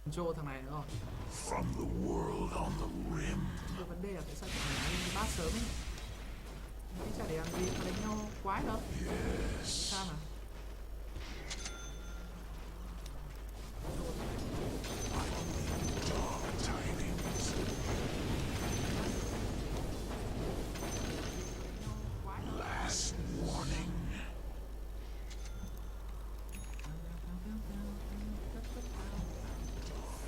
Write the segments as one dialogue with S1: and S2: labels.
S1: Control thằng này nữa rồi.
S2: From the world on the rim.
S1: Cái vấn đề là tại sao tụi mình đi bát sớm ấy. Cái chả để làm gì mà đánh nhau quái đâu.
S2: Yes.
S1: Sao mà.
S2: Dark tidings. Last warning.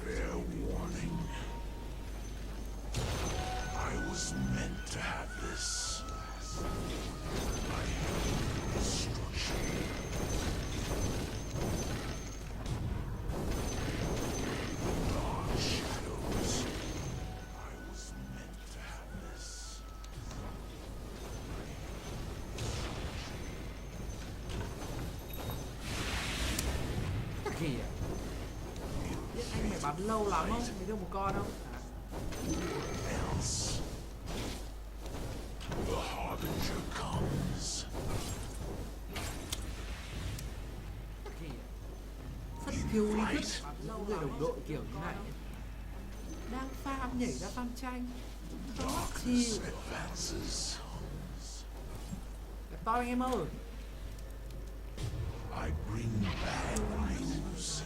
S2: Fair warning. I was meant to have this. I have destruction. Dark shadows. I was meant to have this.
S1: Cái gì vậy? Biết anh phải bắn lâu lắm không? Mới được một con không?
S2: Else. The harbinger comes.
S1: Cái gì vậy? Rất phiêu lý thuyết bắn lâu người đồng đội kiểu như này. Đang farm nhảy ra farm tranh.
S2: Darkness advances.
S1: Đẹp to anh em ơi.
S2: I bring bad news.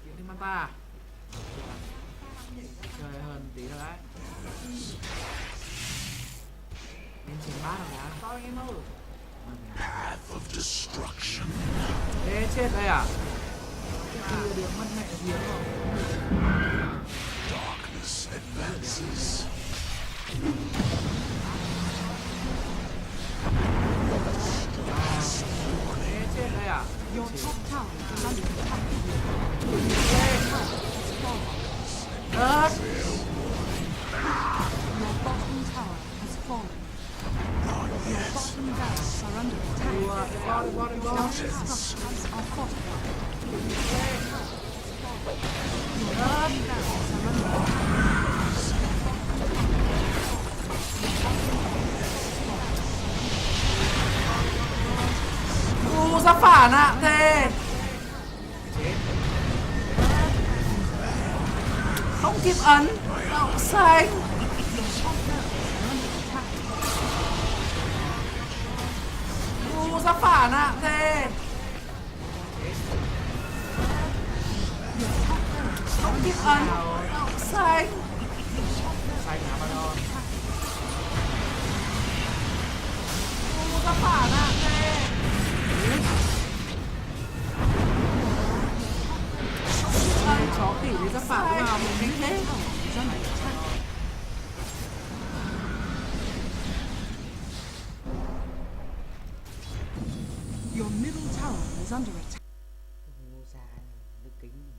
S1: Kiếm thêm manta. Trời hơn tí nữa đấy. Em chém bát rồi nhá. To anh em ơi.
S2: Path of destruction.
S1: Ê chết đây à? Kia được mất mẹ giếng rồi.
S2: Darkness advances.
S1: Ê chết đây à?
S3: Your top tower is under attack.
S1: Đất.
S3: Your bottom tower has fallen. Your bottom barracks are under attack.
S1: Được rồi.
S3: Dark structures are fortified. Your
S1: Đất.
S3: bottom barracks are under attack.
S1: Ra phản ạ, thề. Không kịp ấn. Đậu xanh. Ra phản ạ, thề. Không kịp ấn. Đậu xanh. Xanh hả bà đòn. Ra phản ạ, thề. Chó khỉ đấy ra phản lúc nào mình đánh thế.
S3: Your middle tower is under attack.
S4: Ngu xa đức kính.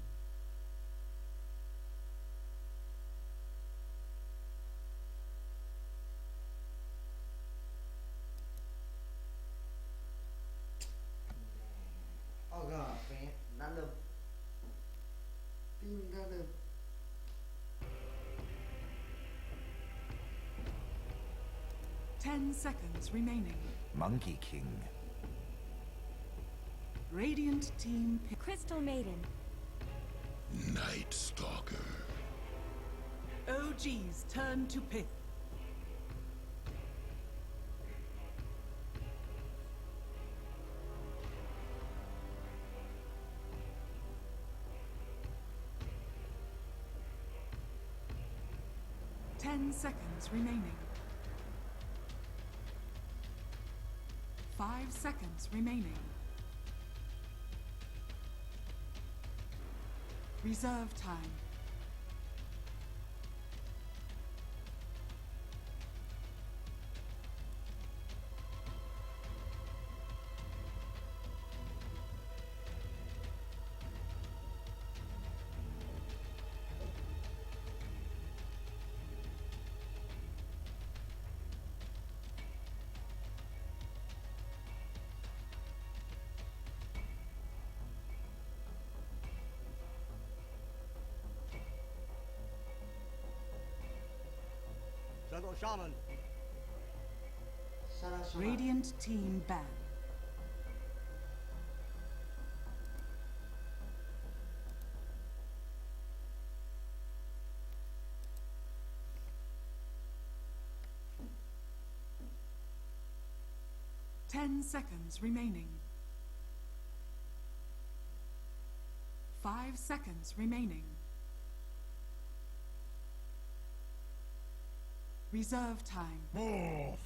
S4: Ghê, đã lầm. Tim ra lầm.
S3: Ten seconds remaining.
S2: Monkey King.
S3: Radiant team pick.
S5: Crystal Maiden.
S2: Night Stalker.
S3: OG's turn to pick. Ten seconds remaining. 5 seconds remaining. Reserve time.
S6: Shaman.
S3: Radiant team ban. 10 seconds remaining. 5 seconds remaining. Reserve time.
S2: Morph!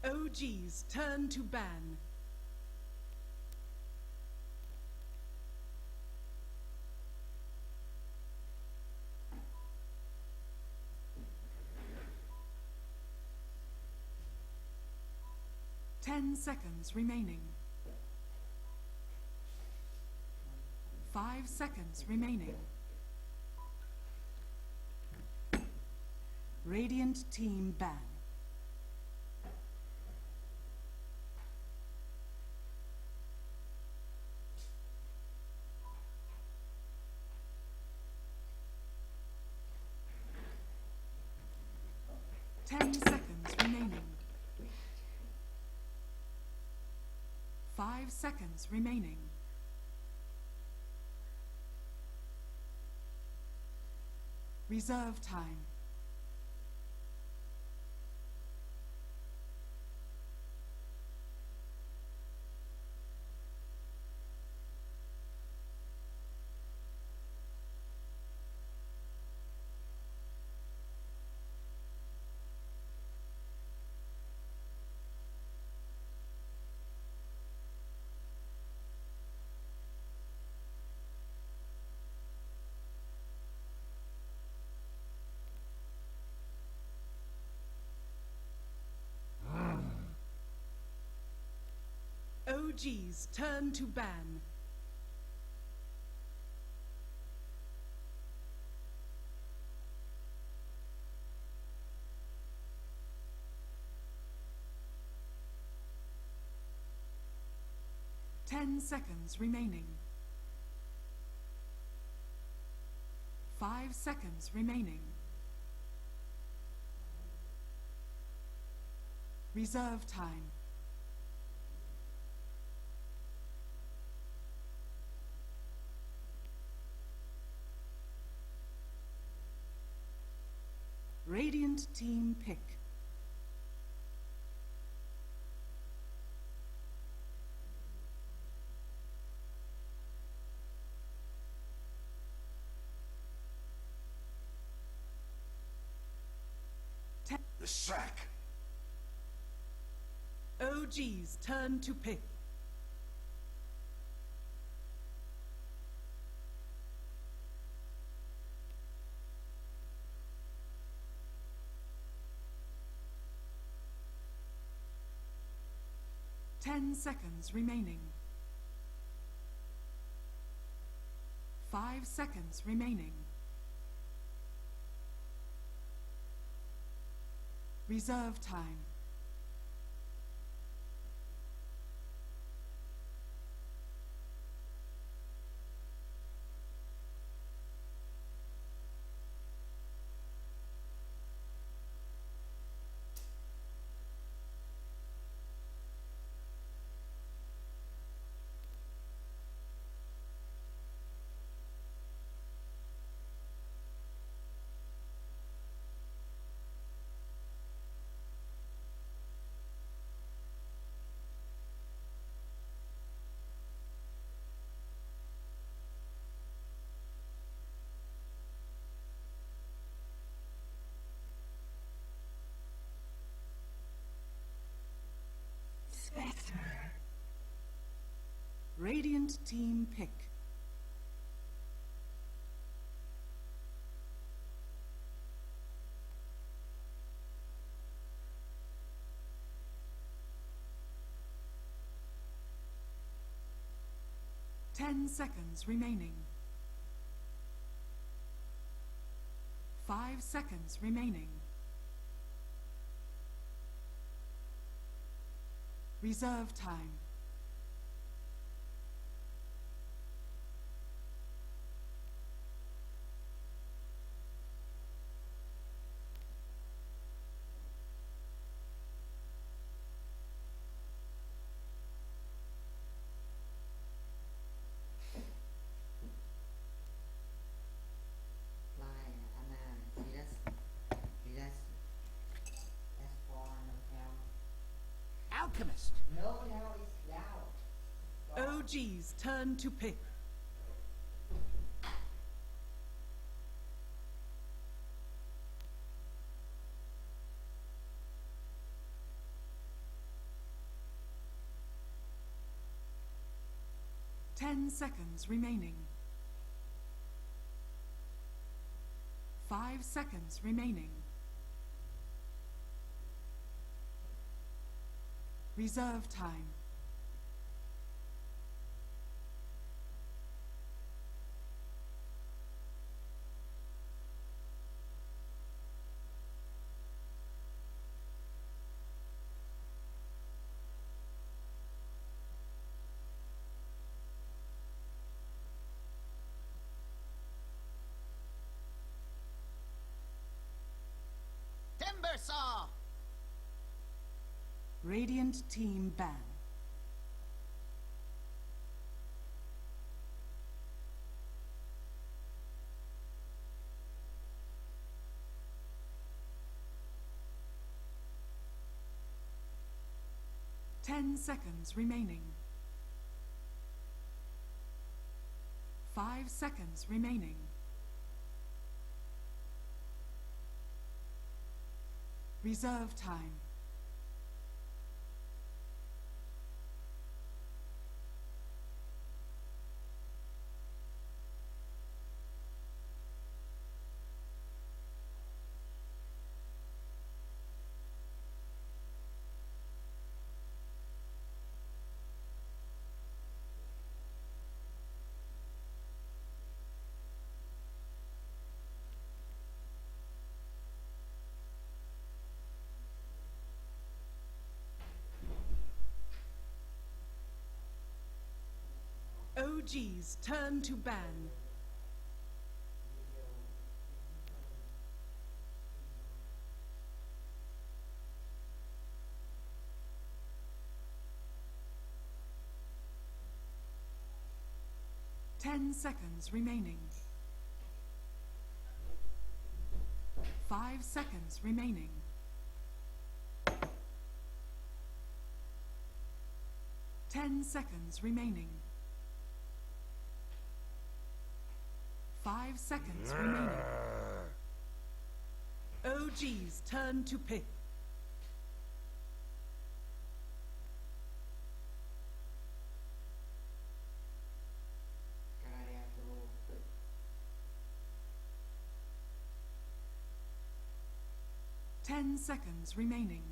S3: OG's turn to ban. Ten seconds remaining. 5 seconds remaining. Radiant team ban. Ten seconds remaining. 5 seconds remaining. Reserve time. OG's turn to ban. Ten seconds remaining. 5 seconds remaining. Reserve time. Radiant team pick.
S2: The sack!
S3: OG's turn to pick. Ten seconds remaining. 5 seconds remaining. Reserve time. Radiant team pick. Ten seconds remaining. 5 seconds remaining. Reserve time.
S4: Fly Anna Silas Silas S4 nâng theo
S1: alchemist.
S4: No, now it's loud.
S3: OG's turn to pick. Ten seconds remaining. 5 seconds remaining. Reserve time.
S5: Timber saw!
S3: Radiant team ban. Ten seconds remaining. 5 seconds remaining. Reserve time. OG's turn to ban. Ten seconds remaining. 5 seconds remaining. Ten seconds remaining. 5 seconds remaining. OG's turn to pick.
S4: Can I have to roll?
S3: 10 seconds remaining.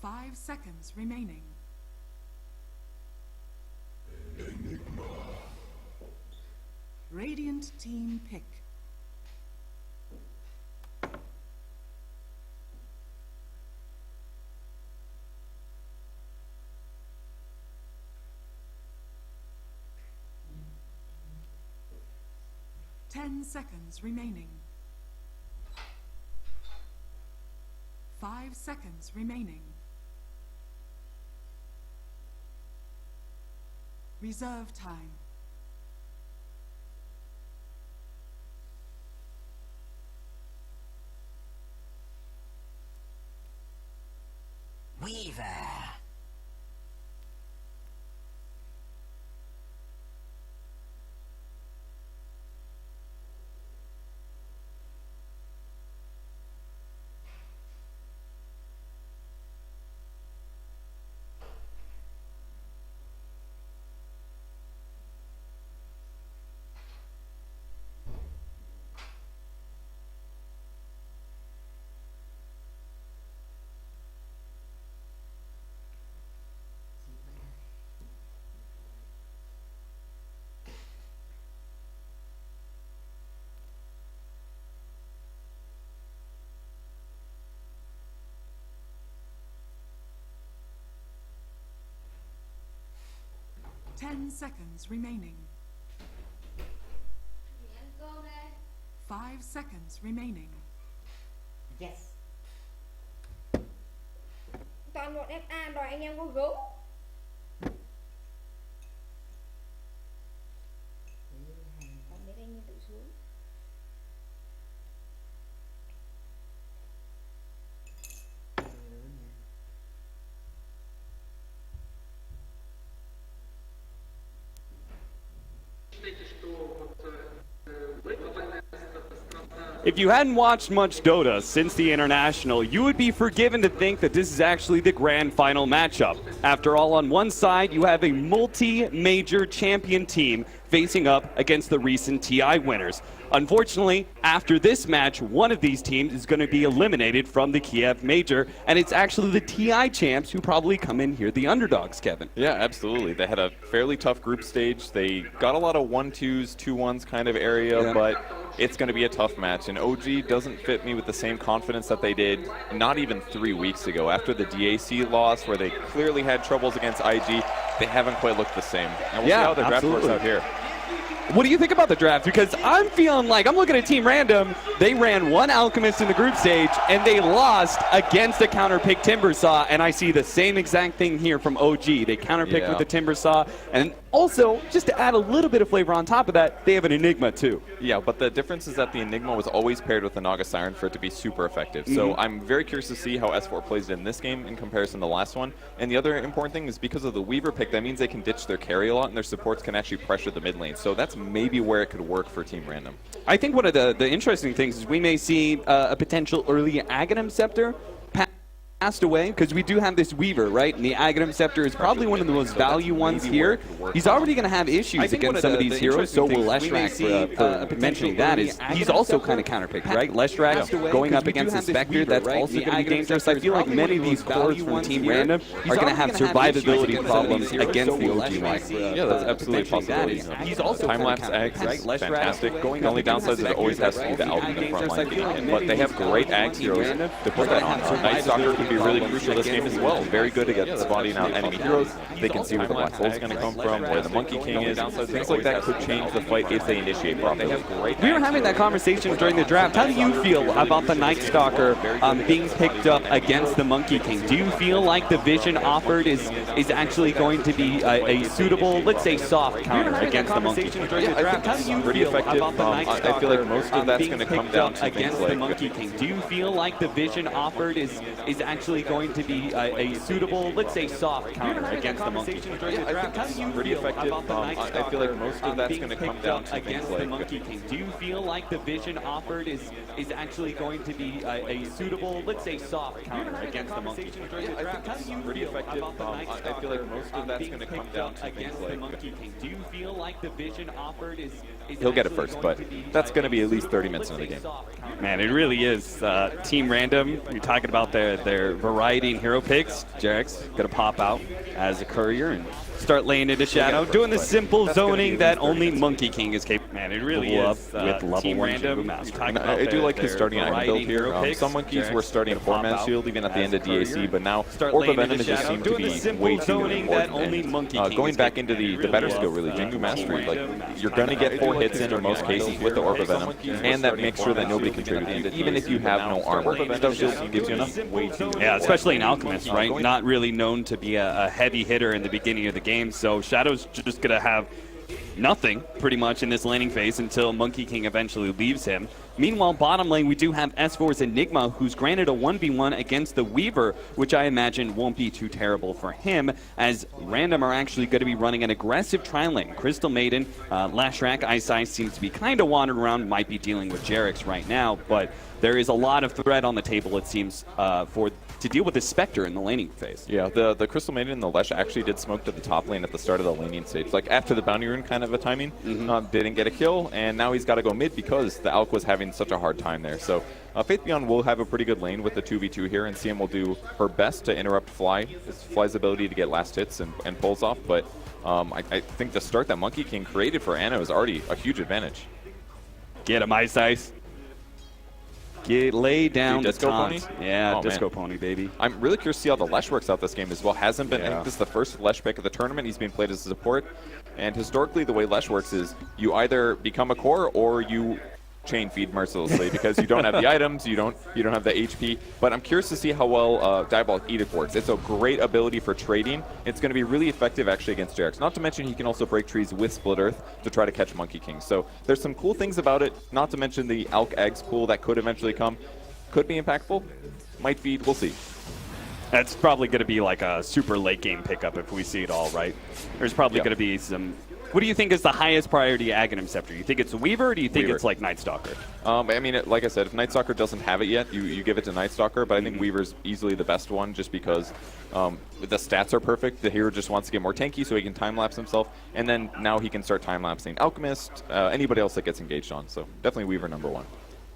S3: 5 seconds remaining. Radiant team pick. Ten seconds remaining. 5 seconds remaining. Reserve time.
S5: Weaver!
S3: Ten seconds remaining. 5 seconds remaining.
S4: Yes.
S6: Toàn một FA đòi anh em có gấu. Còn mấy anh em tự xuống.
S7: If you hadn't watched much Dota since the International, you would be forgiven to think that this is actually the grand final matchup. After all, on one side, you have a multi-major champion team facing up against the recent TI winners. Unfortunately, after this match, one of these teams is going to be eliminated from the Kiev Major, and it's actually the TI champs who probably come in here the underdogs, Kevin.
S8: Yeah, absolutely. They had a fairly tough group stage. They got a lot of 1-2s, 2-1s kind of area, but it's going to be a tough match. And OG doesn't fit me with the same confidence that they did not even 3 weeks ago. After the DAC loss, where they clearly had troubles against IG, they haven't quite looked the same. And we'll see how the draft works out here.
S7: What do you think about the draft? Because I'm feeling like, I'm looking at Team Random, they ran one Alchemist in the group stage, and they lost against a counterpick Timbersaw, and I see the same exact thing here from OG. They counterpicked with the Timbersaw, and also, just to add a little bit of flavor on top of that, they have an Enigma too.
S8: Yeah, but the difference is that the Enigma was always paired with the Naga Siren for it to be super effective. So I'm very curious to see how S4 plays it in this game in comparison to the last one. And the other important thing is because of the Weaver pick, that means they can ditch their carry a lot, and their supports can actually pressure the mid lane. So that's maybe where it could work for Team Random.
S7: I think one of the interesting things is we may see a potential early Aghanim Scepter passed away, because we do have this Weaver, right? And the Aghanim Scepter is probably one of the most value ones here. He's already going to have issues against some of these heroes, so will Leshrac for mentioning that. He's also kind of counterpicked, right? Leshrac going up against the Spectre, that's also going to be dangerous. I feel like many of these cores from Team Random are going to have survivability problems against the OG line.
S8: Yeah, that's absolutely a possibility.
S7: He's also
S8: time-lapse Ags is fantastic. The only downside is it always has to be the Alp in the front line. But they have great Ags heroes to put that on. Night Stalker could be really crucial this game as well. Very good at spotting out enemy heroes. They can see where the Black Hole is going to come from, where the Monkey King is. Things like that could change the fight if they initiate properly.
S7: We were having that conversation during the draft. How do you feel about the Night Stalker being picked up against the Monkey King? Do you feel like the vision offered is actually going to be a suitable, let's say, soft counter against the Monkey King?
S8: Yeah, I think it's pretty effective. I feel like most of that's going to come down to things like...
S7: Monkey King. Do you feel like the vision offered is actually going to be a suitable, let's say, soft counter against the Monkey King?
S8: Yeah, I think it's pretty effective. I feel like most of that's going to come down to things like...
S7: Monkey King. Do you feel like the vision offered is actually going to be a suitable, let's say, soft counter against the Monkey King?
S8: Yeah, I think it's pretty effective. I feel like most of that's going to come down to things like...
S7: Monkey King. Do you feel like the vision offered is
S8: He'll get it first, but that's going to be at least 30 minutes into the game.
S7: Man, it really is. Team Random, you're talking about their variety in hero picks. Jarek's going to pop out as a courier and start laying into shadow, doing the simple zoning that only Monkey King is capable. Man, it really is. With level Team Random,
S8: I do like his starting item build here. Some monkeys were starting a 4-man shield even at the end of DAC, but now Orb of Venom just seemed to be way too important. Going back into the better skill, really, Jingu Mastery, like you're going to get 4 hits in most cases with the Orb of Venom, and that makes sure that nobody can trigger you, even if you have no armor. Stone Shield gives you enough.
S7: Yeah, especially an Alchemist, right? Not really known to be a heavy hitter in the beginning of the game, so Shadow's just going to have nothing, pretty much, in this laning phase until Monkey King eventually leaves him. Meanwhile, bottom lane, we do have S4's Enigma, who's granted a 1v1 against the Weaver, which I imagine won't be too terrible for him, as Random are actually going to be running an aggressive tri-lane. Crystal Maiden, Lashrak, Ice seems to be kind of wandering around, might be dealing with Jarek's right now, but there is a lot of threat on the table, it seems, to deal with the Spectre in the laning phase.
S8: Yeah, the Crystal Maiden and the Lesh actually did smoke to the top lane at the start of the laning stage. Like, after the Bounty Rune kind of a timing, didn't get a kill, and now he's got to go mid because the Alk was having such a hard time there. So Faith Beyond will have a pretty good lane with the 2v2 here, and CM will do her best to interrupt Fly's ability to get last hits and pulls off, but I think the start that Monkey King created for Anna is already a huge advantage.
S7: Get him, Ice. Lay down the
S8: Disco Pony?
S7: Yeah, Disco Pony, baby.
S8: I'm really curious to see how the Lesh works out this game as well. Hasn't been, I think this is the first Lesh pick of the tournament. He's being played as a support. And historically, the way Lesh works is you either become a core or you chain feed mercilessly because you don't have the items, you don't have the HP. But I'm curious to see how well Diabolic Edict works. It's a great ability for trading. It's going to be really effective actually against Jarex. Not to mention he can also break trees with Split Earth to try to catch Monkey King. So there's some cool things about it, not to mention the Alk Eggs pool that could eventually come. Could be impactful, might feed, we'll see.
S7: That's probably going to be like a super late game pickup if we see it all, right? There's probably going to be some What do you think is the highest priority Aghanim Scepter? You think it's Weaver, or do you think
S8: Weaver.
S7: it's like Night Stalker?
S8: I mean, like I said, if Night Stalker doesn't have it yet, you give it to Night Stalker, but I think Weaver's easily the best one just because the stats are perfect. The hero just wants to get more tanky so he can time-lapse himself, and then now he can start time-lapsing Alchemist, anybody else that gets engaged on. So definitely Weaver #1.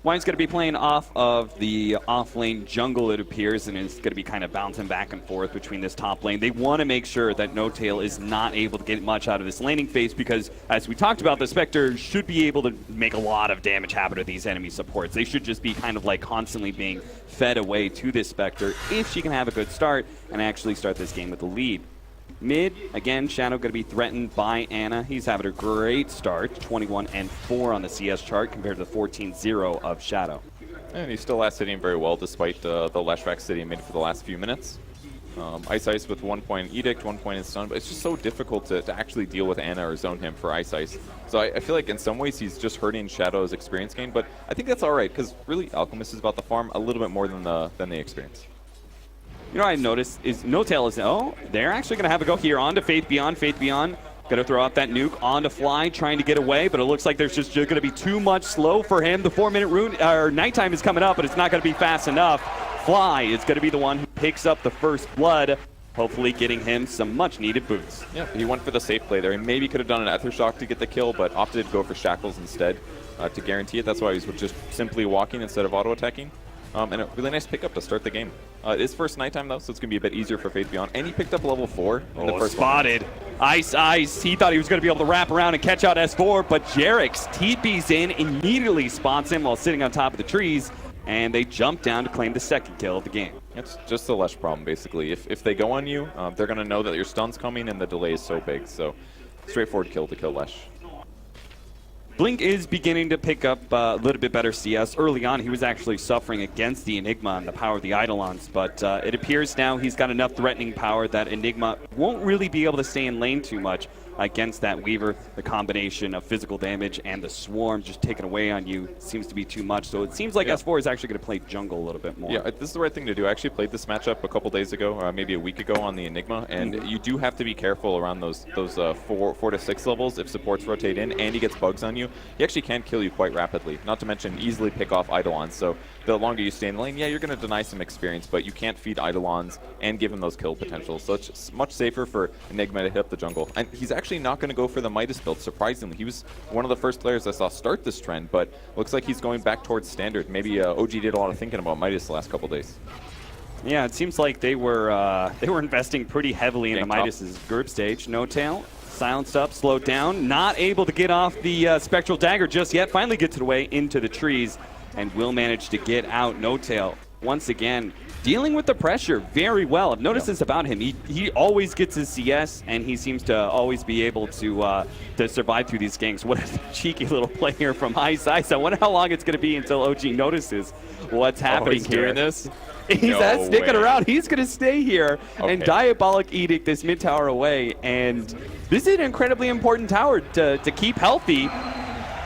S7: Wine's going to be playing off of the off-lane jungle, it appears, and it's going to be kind of bouncing back and forth between this top lane. They want to make sure that No-Tail is not able to get much out of this laning phase because, as we talked about, the Spectre should be able to make a lot of damage happen to these enemy supports. They should just be kind of like constantly being fed away to this Spectre if she can have a good start and actually start this game with a lead. Mid, again, Shadow going to be threatened by Ana. He's having a great start, 21-4 on the CS chart compared to the 14-0 of Shadow.
S8: And he's still last hitting very well despite the Leshrac City mid for the last few minutes. Ice with 1 point Edict, 1 point in stun, but it's just so difficult to actually deal with Ana or zone him for Ice. So I feel like in some ways he's just hurting Shadow's experience gain, but I think that's all right because really Alchemist is about the farm a little bit more than the experience.
S7: You know what I noticed is No-Tail is, they're actually going to have a go here onto Faith Beyond. Faith Beyond going to throw out that nuke onto Fly, trying to get away, but it looks like there's just going to be too much slow for him. The 4-minute rune, or nighttime is coming up, but it's not going to be fast enough. Fly is going to be the one who picks up the first blood, hopefully getting him some much-needed boots.
S8: Yeah, he went for the safe play there. He maybe could have done an Ether Shock to get the kill, but opted to go for Shackles instead to guarantee it. That's why he was just simply walking instead of auto-attacking. And a really nice pickup to start the game. It is first nighttime, though, so it's going to be a bit easier for Faith Beyond. And he picked up level 4 in the first
S7: spotted. Ice. He thought he was going to be able to wrap around and catch out S4, but Jerix TP's in, immediately spots him while sitting on top of the trees, and they jump down to claim the second kill of the game.
S8: It's just the Lesh problem, basically. If they go on you, they're going to know that your stun's coming and the delay is so big. So straightforward kill to kill Lesh.
S7: Blink is beginning to pick up a little bit better CS. Early on, he was actually suffering against the Enigma and the power of the Eidolons, but it appears now he's got enough threatening power that Enigma won't really be able to stay in lane too much against that Weaver. The combination of physical damage and the swarm just taken away on you seems to be too much, so it seems like S4 is actually going to play jungle a little bit more.
S8: Yeah, this is the right thing to do. I actually played this matchup a couple days ago, maybe a week ago on the Enigma, and you do have to be careful around those 4 to 6 levels. If supports rotate in and he gets bugs on you, he actually can kill you quite rapidly, not to mention easily pick off Eidolons. So the longer you stay in the lane, yeah, you're going to deny some experience, but you can't feed Eidolons and give him those kill potentials. So it's much safer for Enigma to hit up the jungle. And he's actually not going to go for the Midas build, surprisingly. He was one of the first players I saw start this trend, but looks like he's going back towards standard. Maybe OG did a lot of thinking about Midas the last couple days.
S7: Yeah, it seems like they were investing pretty heavily in the Midas's group stage. No-Tail silenced up, slowed down, not able to get off the Spectral Dagger just yet. Finally gets it away into the trees and will manage to get out. No-Tail, once again, dealing with the pressure very well. I've noticed this about him. He always gets his CS, and he seems to always be able to survive through these ganks. What a cheeky little play here from Ice. I wonder how long it's going to be until OG notices what's happening
S8: he's
S7: here.
S8: Doing this?
S7: He's sticking around. He's going to stay here and Diabolic Edict this mid tower away. And this is an incredibly important tower to keep healthy.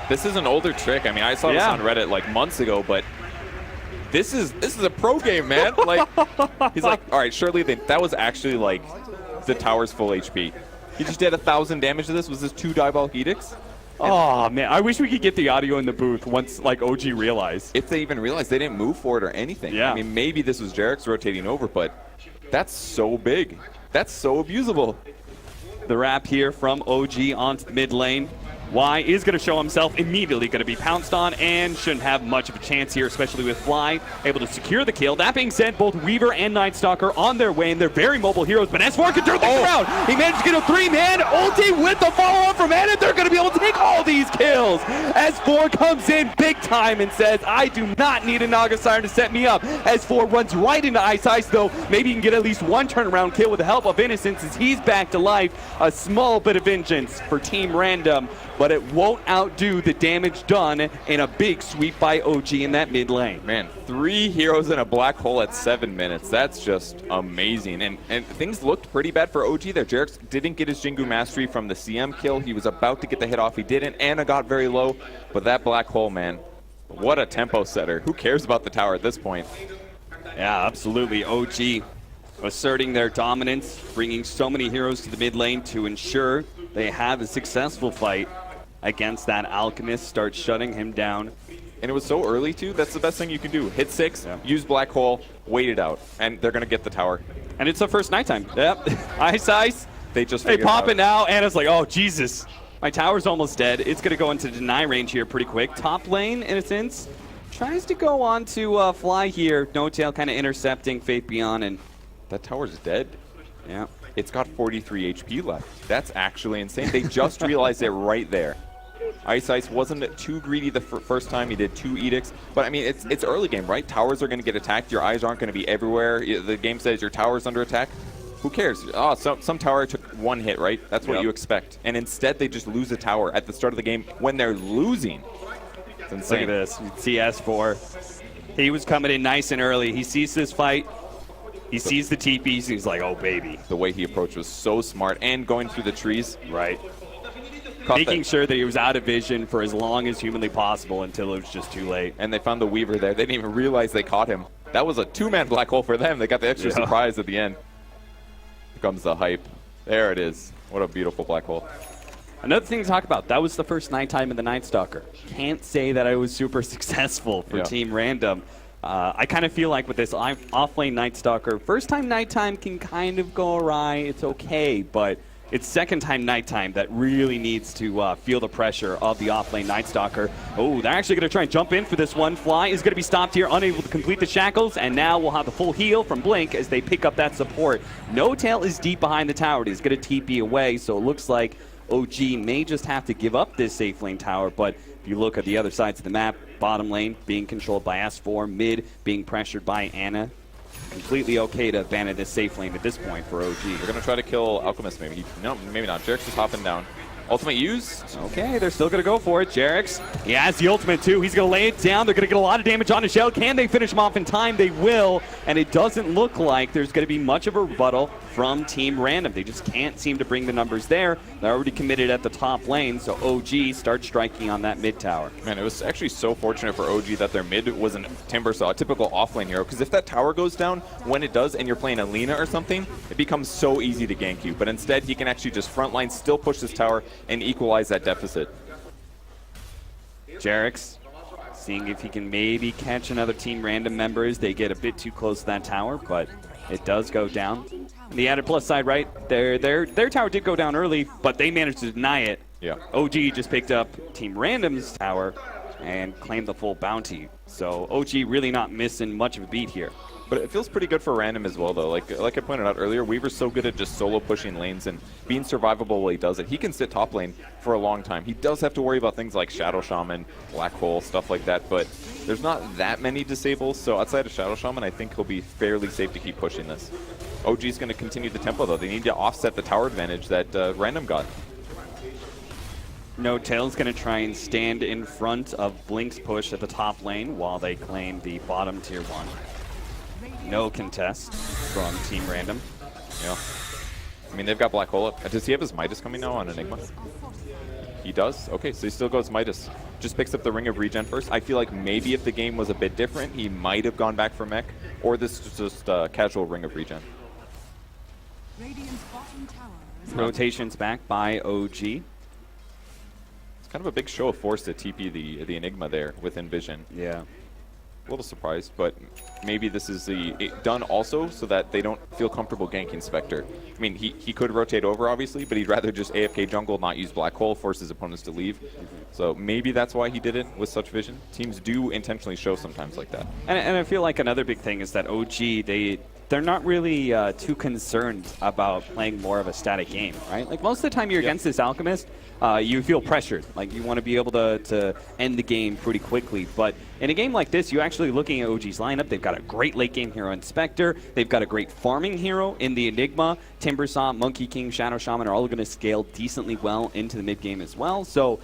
S8: This is an older trick. I mean, I saw this on Reddit like months ago, but this is a pro game, man. Like, he's like, all right, surely that was actually like the tower's full HP. He just did 1,000 damage to this. Was this 2 Diabolic Edicts?
S7: Oh, man. I wish we could get the audio in the booth once, like, OG realized.
S8: If they even realized, they didn't move for it or anything.
S7: Yeah.
S8: I mean, maybe this was Jerix rotating over, but that's so big. That's so abusable.
S7: The wrap here from OG onto the mid lane. Y is going to show himself, immediately going to be pounced on, and shouldn't have much of a chance here, especially with Fly able to secure the kill. That being said, both Weaver and Night Stalker on their way, and they're very mobile heroes, but S4 can turn things around. He managed to get a 3-man ulti with the follow-up from Ana. They're going to be able to take all these kills. S4 comes in big time and says, I do not need a Naga Siren to set me up. S4 runs right into Ice, though. Maybe he can get at least one turnaround kill with the help of Innocence as he's back to life. A small bit of vengeance for Team Random, but it won't outdo the damage done in a big sweep by OG in that mid lane.
S8: Man, 3 heroes in a black hole at 7 minutes. That's just amazing. And things looked pretty bad for OG there. Jerix didn't get his Jingu Mastery from the CM kill. He was about to get the hit off. He didn't. Ana got very low. But that black hole, man, what a tempo setter. Who cares about the tower at this point?
S7: Yeah, absolutely. OG asserting their dominance, bringing so many heroes to the mid lane to ensure they have a successful fight against that Alchemist, start shutting him down.
S8: And it was so early, too. That's the best thing you can do. Hit 6, use Black Hole, wait it out, and they're going to get the tower.
S7: And it's the first nighttime. Yep. Ice.
S8: They just
S7: They
S8: figured
S7: pop
S8: out.
S7: it now. Anna's like, oh, Jesus. My tower's almost dead. It's going to go into deny range here pretty quick. Top lane, in a sense, tries to go on to fly here. No Tail kind of intercepting Faith Beyond, and
S8: That tower's dead.
S7: yeah.
S8: It's got 43 HP left. That's actually insane. They just realized it right there. Ice wasn't too greedy the first time. He did 2 edicts. But, I mean, it's early game, right? Towers are going to get attacked. Your eyes aren't going to be everywhere. The game says your tower's under attack. Who cares? Oh, some tower took 1 hit, right? That's what you expect. And instead, they just lose a tower at the start of the game when they're losing. It's insane.
S7: Look at this. CS4. He was coming in nice and early. He sees this fight. He sees the TPs. He's like, oh, baby.
S8: The way he approached was so smart. And going through the trees.
S7: Right.
S8: Caught
S7: Making
S8: that.
S7: sure that he was out of vision for as long as humanly possible until it was just too late.
S8: And they found the Weaver there. They didn't even realize they caught him. That was a 2-man black hole for them. They got the extra surprise at the end. Here comes the hype. There it is. What a beautiful black hole.
S7: Another thing to talk about, that was the first nighttime in the Night Stalker. Can't say that I was super successful for Team Random. I kind of feel like with this off-lane Night Stalker, first time nighttime can kind of go awry. It's okay, but it's second time nighttime that really needs to feel the pressure of the off-lane Night Stalker. Oh, they're actually going to try and jump in for this one. Fly is going to be stopped here, unable to complete the shackles, and now we'll have the full heal from Blink as they pick up that support. No Tail is deep behind the tower. It is going to TP away, so it looks like OG may just have to give up this safe lane tower, but if you look at the other sides of the map, bottom lane being controlled by S4, mid being pressured by Anna. Completely okay to abandon this safe lane at this point for OG.
S8: They're going to try to kill Alchemist maybe. No, maybe not. Jerix is hopping down. Ultimate used.
S7: Okay, they're still going to go for it. Jerix, he has the ultimate too. He's going to lay it down. They're going to get a lot of damage on his shell. Can they finish him off in time? They will, and it doesn't look like there's going to be much of a rebuttal from Team Random. They just can't seem to bring the numbers there. They're already committed at the top lane, so OG starts striking on that mid tower.
S8: Man, it was actually so fortunate for OG that their mid was an Timbersaw, a typical offlane hero, because if that tower goes down, when it does, and you're playing Alina or something, it becomes so easy to gank you. But instead, he can actually just frontline, still push this tower, and equalize that deficit.
S7: Jerix seeing if he can maybe catch another Team Random member as they get a bit too close to that tower, but it does go down. And the added plus side, right, their tower did go down early, but they managed to deny it.
S8: Yeah.
S7: OG just picked up Team Random's tower and claimed the full bounty. So OG really not missing much of a beat here.
S8: But it feels pretty good for Random as well, though. Like I pointed out earlier, Weaver's so good at just solo pushing lanes and being survivable while he does it. He can sit top lane for a long time. He does have to worry about things like Shadow Shaman, Black Hole, stuff like that, but there's not that many disables, so outside of Shadow Shaman, I think he'll be fairly safe to keep pushing this. OG's going to continue the tempo, though. They need to offset the tower advantage that Random got.
S7: No Tail's going to try and stand in front of Blink's push at the top lane while they claim the bottom tier 1. No contest from Team Random.
S8: Yeah. I mean, they've got Black Hole up. Does he have his Midas coming now on Enigma? He does? Okay, so he still goes Midas. Just picks up the Ring of Regen first. I feel like maybe if the game was a bit different, he might have gone back for Mech, or this is just a casual Ring of Regen.
S3: Radiant's bottom tower is
S7: Rotations back by OG.
S8: It's kind of a big show of force to TP the Enigma there with Envision.
S7: Yeah.
S8: A little surprised, but maybe this is done also so that they don't feel comfortable ganking Spectre. I mean, he could rotate over, obviously, but he'd rather just AFK jungle, not use Black Hole, force his opponents to leave. So maybe that's why he did it with such vision. Teams do intentionally show sometimes like that.
S7: And I feel like another big thing is that OG, they're not really too concerned about playing more of a static game, right? Like most of the time you're against this Alchemist, you feel pressured. Like you want to be able to end the game pretty quickly. But in a game like this, you're actually looking at OG's lineup. They've got a great late game hero in Spectre. They've got a great farming hero in the Enigma. Timbersaw, Monkey King, Shadow Shaman are all going to scale decently well into the mid game as well. So,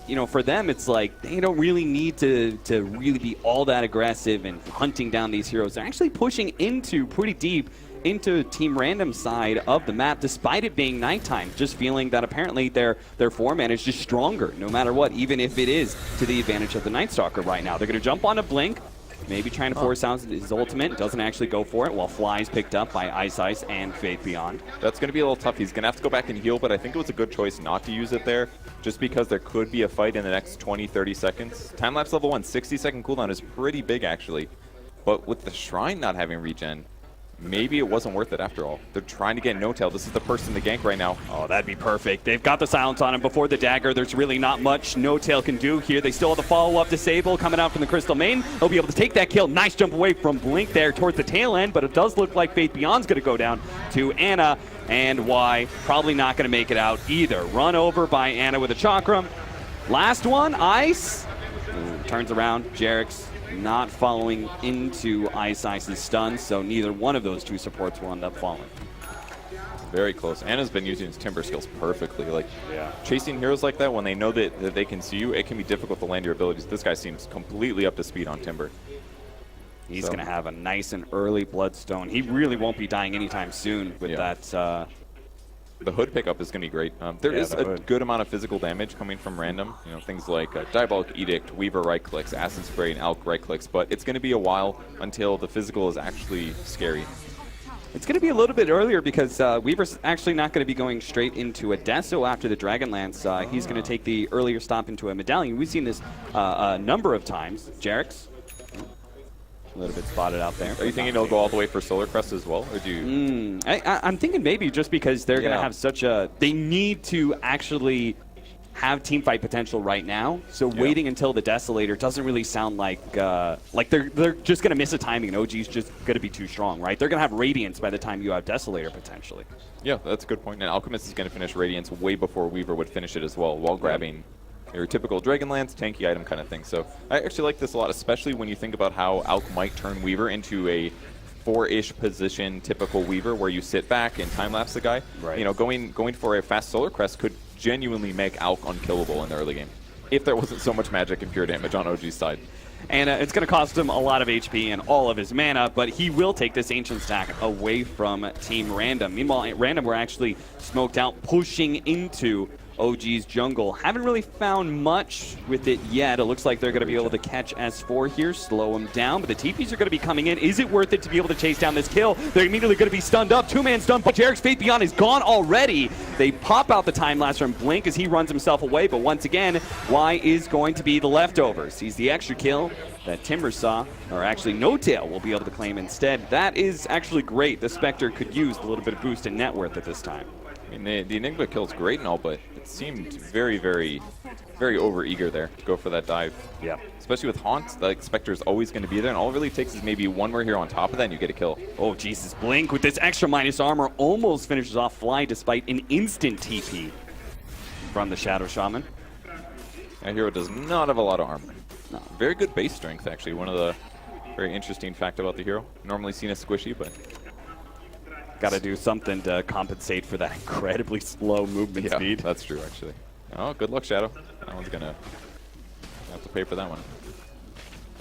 S7: you know, for them, it's like they don't really need to really be all that aggressive and hunting down these heroes. They're actually pushing into pretty deep into Team Random side of the map, despite it being nighttime, just feeling that apparently their 4-man is just stronger, no matter what, even if it is to the advantage of the Night Stalker right now. They're going to jump on a Blink. Maybe trying to force out his ultimate. Doesn't actually go for it, while Fly's picked up by Ice and Faith Beyond.
S8: That's going to be a little tough. He's going to have to go back and heal, but I think it was a good choice not to use it there, just because there could be a fight in the next 20, 30 seconds. Time-lapse level 1, 60-second cooldown is pretty big, actually. But with the Shrine not having regen, maybe it wasn't worth it after all. They're trying to get No-Tail. This is the person to gank right now.
S7: Oh, that'd be perfect. They've got the silence on him before the dagger. There's really not much No-Tail can do here. They still have the follow-up disable coming out from the Crystal Main. They'll be able to take that kill. Nice jump away from Blink there towards the tail end, but it does look like Faith Beyond's going to go down to Ana, and Y probably not going to make it out either. Run over by Ana with a Chakram. Last one, Ice. Ooh, turns around, Jerix not following into Ice's stun, so neither one of those two supports will end up falling.
S8: Very close. Ana's been using his Timber skills perfectly. Like, chasing heroes like that, when they know that they can see you, it can be difficult to land your abilities. This guy seems completely up to speed on Timber.
S7: He's going to have a nice and early Bloodstone. He really won't be dying anytime soon with that.
S8: The hood pickup is going to be great. There is a good amount of physical damage coming from random. You know, things like Diabolic Edict, Weaver right clicks, Acid Spray, and Alk right clicks. But it's going to be a while until the physical is actually scary.
S7: It's going to be a little bit earlier because Weaver's actually not going to be going straight into a Deso after the Dragonlance. He's going to take the earlier stop into a Medallion. We've seen this a number of times. Jerix, a little bit spotted out there.
S8: Are you thinking he'll go all the way for Solar Crest as well, or do you?
S7: I'm thinking maybe just because they're going to have such a... They need to actually have team fight potential right now, so waiting until the Desolator doesn't really sound like they're just going to miss a timing, and OG's just going to be too strong, right? They're going to have Radiance by the time you have Desolator potentially. Yeah,
S8: that's a good point. And Alchemist is going to finish Radiance way before Weaver would finish it as well, while grabbing your typical Dragonlance, tanky item kind of thing. So I actually like this a lot, especially when you think about how Alk might turn Weaver into a 4-ish position typical Weaver where you sit back and time-lapse the guy.
S7: Right.
S8: You know, going for a fast Solar Crest could genuinely make Alk unkillable in the early game, if there wasn't so much magic and pure damage on OG's side.
S7: And it's going to cost him a lot of HP and all of his mana, but he will take this Ancient Stack away from Team Random. Meanwhile, Random were actually smoked out, pushing into OG's jungle. Haven't really found much with it yet. It looks like they're going to be able to catch S4 here, slow him down, but the TPs are going to be coming in. Is it worth it to be able to chase down this kill? They're immediately going to be stunned up. Two-man stun, but Jerix Faith Beyond is gone already. They pop out the time lapse from Blink as he runs himself away, but once again, Y is going to be the leftovers. He's the extra kill that Timber saw, or actually No-Tail will be able to claim instead. That is actually great. The Spectre could use a little bit of boost in net worth at this time.
S8: I mean, the Enigma kill is great and all, but it seemed very, very, very over-eager there to go for that dive.
S7: Yeah.
S8: Especially with Haunt, like, Spectre is always going to be there, and all it really takes is maybe one more hero on top of that, and you get a kill.
S7: Oh, Jesus. Blink with this extra minus armor almost finishes off Fly despite an instant TP from the Shadow Shaman.
S8: That hero does not have a lot of armor. No. Very good base strength, actually. One of the very interesting fact about the hero. Normally seen as squishy, but...
S7: Got to do something to compensate for that incredibly slow movement speed.
S8: That's true, actually. Oh, good luck, Shadow. That one's going to have to pay for that one.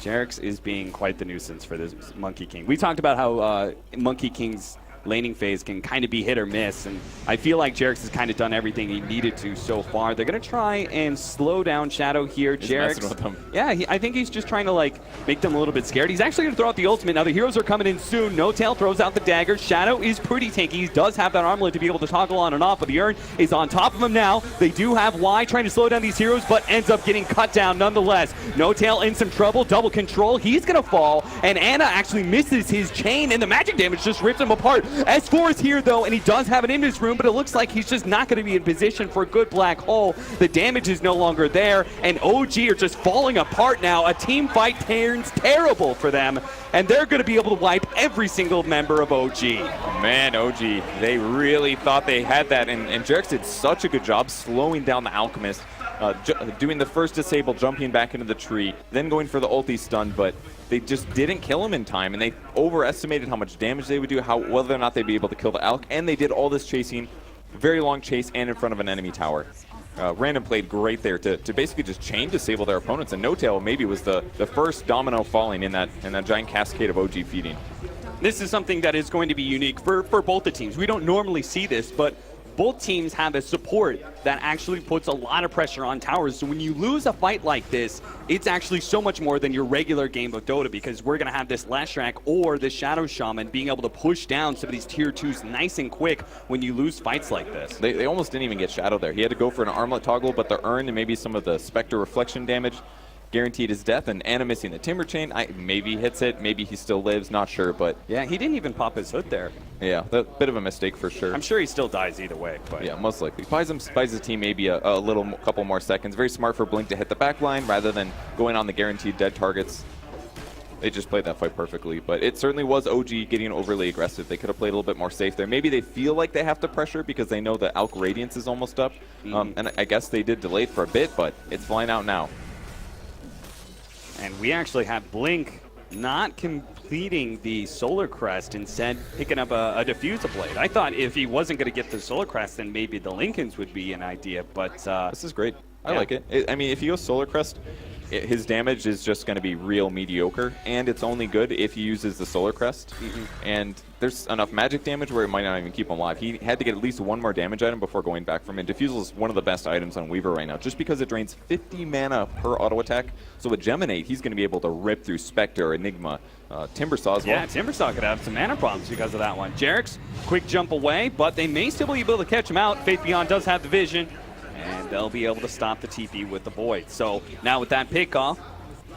S7: Jerix is being quite the nuisance for this Monkey King. We talked about how Monkey King's laning phase can kind of be hit or miss, and I feel like Jerix has kind of done everything he needed to so far. They're going to try and slow down Shadow here.
S8: He's
S7: Jerix,
S8: messing with them.
S7: Yeah, I think he's just trying to like make them a little bit scared. He's actually going to throw out the ultimate. Now the heroes are coming in soon. No-Tail throws out the dagger. Shadow is pretty tanky. He does have that armlet to be able to toggle on and off, but the Urn is on top of him now. They do have Y trying to slow down these heroes, but ends up getting cut down nonetheless. No-Tail in some trouble. Double control. He's going to fall, and Ana actually misses his chain, and the magic damage just rips him apart. S4 is here though, and he does have it in his room, but it looks like he's just not going to be in position for a good black hole. The damage is no longer there, and OG are just falling apart now. A team fight turns terrible for them, and they're going to be able to wipe every single member of OG.
S8: Man, OG, they really thought they had that, and Jerix did such a good job slowing down the Alchemist, doing the first disable, jumping back into the tree, then going for the ulti stun, but they just didn't kill him in time, and they overestimated how much damage they would do, whether or not they'd be able to kill the Alk, and they did all this chasing, very long chase, and in front of an enemy tower. Random played great there to basically just chain disable their opponents, and No-Tail maybe was the first domino falling in that giant cascade of OG feeding.
S7: This is something that is going to be unique for both the teams. We don't normally see this, but both teams have a support that actually puts a lot of pressure on towers. So when you lose a fight like this, it's actually so much more than your regular game of Dota, because we're going to have this Leshrac or this Shadow Shaman being able to push down some of these tier 2s nice and quick when you lose fights like this.
S8: They almost didn't even get Shadow there. He had to go for an armlet toggle, but the Urn and maybe some of the Spectre reflection damage guaranteed his death, and Anna missing the Timber Chain. Maybe he hits it, maybe he still lives, not sure, but...
S7: Yeah, he didn't even pop his hood there.
S8: Yeah, that bit of a mistake for sure.
S7: I'm sure he still dies either way. But
S8: yeah, most likely. Buys his team maybe a couple more seconds. Very smart for Blink to hit the back line rather than going on the guaranteed dead targets. They just played that fight perfectly, but it certainly was OG getting overly aggressive. They could have played a little bit more safe there. Maybe they feel like they have to pressure because they know the Alk Radiance is almost up, and I guess they did delay it for a bit, but it's flying out now.
S7: And we actually have Blink not completing the Solar Crest, instead picking up a Diffuser Blade. I thought if he wasn't going to get the Solar Crest, then maybe the Lincolns would be an idea, but...
S8: this is great. I like it. I mean, if he goes Solar Crest, his damage is just going to be real mediocre, and it's only good if he uses the Solar Crest. And there's enough magic damage where it might not even keep him alive. He had to get at least one more damage item before going back from it. Diffusal is one of the best items on Weaver right now, just because it drains 50 mana per auto attack. So with Geminate, he's going to be able to rip through Spectre, Enigma, Timbersaw as well.
S7: Yeah, Timbersaw could have some mana problems because of that one. Jerix, quick jump away, but they may still be able to catch him out. Faith Beyond does have the vision, and they'll be able to stop the TP with the Void. So now with that pickoff,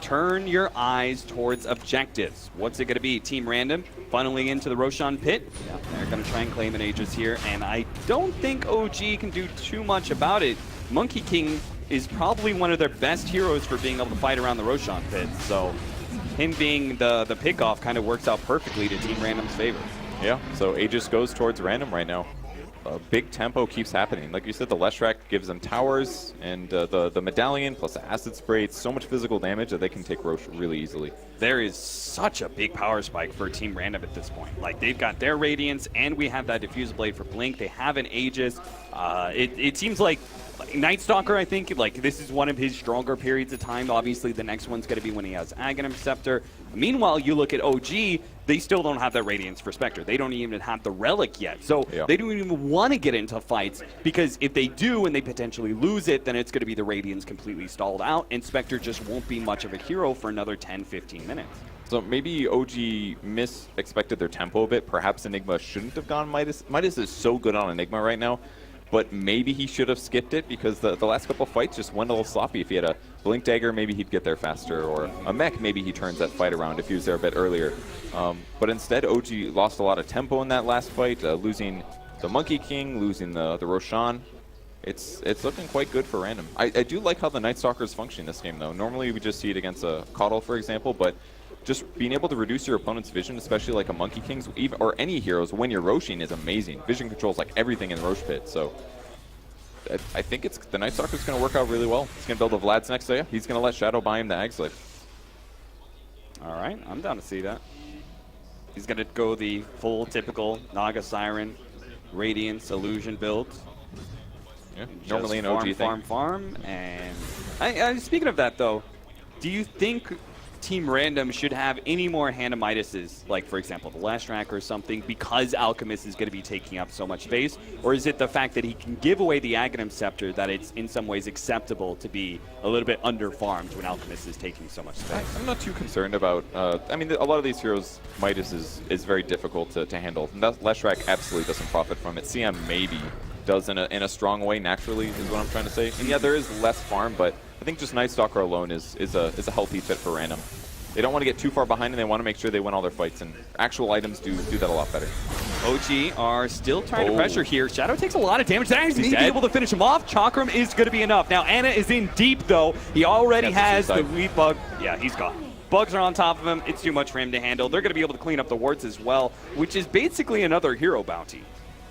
S7: turn your eyes towards objectives. What's it going to be? Team Random funneling into the Roshan pit. Yeah, they're going to try and claim an Aegis here, and I don't think OG can do too much about it. Monkey King is probably one of their best heroes for being able to fight around the Roshan pit, so him being the pickoff kind of works out perfectly to Team Random's favor.
S8: Yeah, so Aegis goes towards Random right now. Big tempo keeps happening. Like you said, the Leshrac gives them towers, and the Medallion plus the Acid Spray, it's so much physical damage that they can take Roche really easily.
S7: There is such a big power spike for Team Random at this point. Like, they've got their Radiance, and we have that Diffuser Blade for Blink. They have an Aegis. It seems like Night Stalker, I think, like, this is one of his stronger periods of time. Obviously, the next one's going to be when he has Aghanim Scepter. Meanwhile, you look at OG, they still don't have that Radiance for Spectre. They don't even have the Relic yet. So they don't even want to get into fights, because if they do and they potentially lose it, then it's going to be the Radiance completely stalled out, and Spectre just won't be much of a hero for another 10-15 minutes.
S8: So maybe OG expected their tempo a bit. Perhaps Enigma shouldn't have gone Midas. Midas is so good on Enigma right now, but maybe he should have skipped it, because the last couple of fights just went a little sloppy. If he had a Blink Dagger, maybe he'd get there faster, or a mech, maybe he turns that fight around if he was there a bit earlier. But instead, OG lost a lot of tempo in that last fight, losing the Monkey King, losing the Roshan. It's looking quite good for Random. I do like how the Night Stalkers function in this game, though. Normally, we just see it against a Caudal, for example, but just being able to reduce your opponent's vision, especially like a Monkey King's, or any heroes, when you're Roshing is amazing. Vision controls like everything in Roche Pit, so I think the Night Stalker's going to work out really well. He's going to build a Vlad's next, so yeah, he's going to let Shadow buy him the Ag Slave.
S7: All right, I'm down to see that. He's going to go the full typical Naga Siren, Radiance, Illusion build.
S8: Yeah, normally an OG thing.
S7: Farm, and speaking of that, though, do you think Team Random should have any more Hanamiduses, like, for example, the Leshrac or something, because Alchemist is going to be taking up so much space? Or is it the fact that he can give away the Aghanim Scepter that it's in some ways acceptable to be a little bit under-farmed when Alchemist is taking so much space?
S8: I'm not too concerned about... I mean, a lot of these heroes, Midas is very difficult to handle. Leshrac absolutely doesn't profit from it. CM maybe does in a strong way, naturally, is what I'm trying to say. And yeah, there is less farm, but I think just Night Stalker alone is a healthy fit for Random. They don't want to get too far behind, and they want to make sure they win all their fights, and actual items do that a lot better.
S7: OG are still trying to pressure here. Shadow takes a lot of damage. He's may be able to finish him off. Chakram is going to be enough. Now, Anna is in deep, though. He already has the lead bug. Yeah, he's gone. Bugs are on top of him. It's too much for him to handle. They're going to be able to clean up the wards as well, which is basically another hero bounty.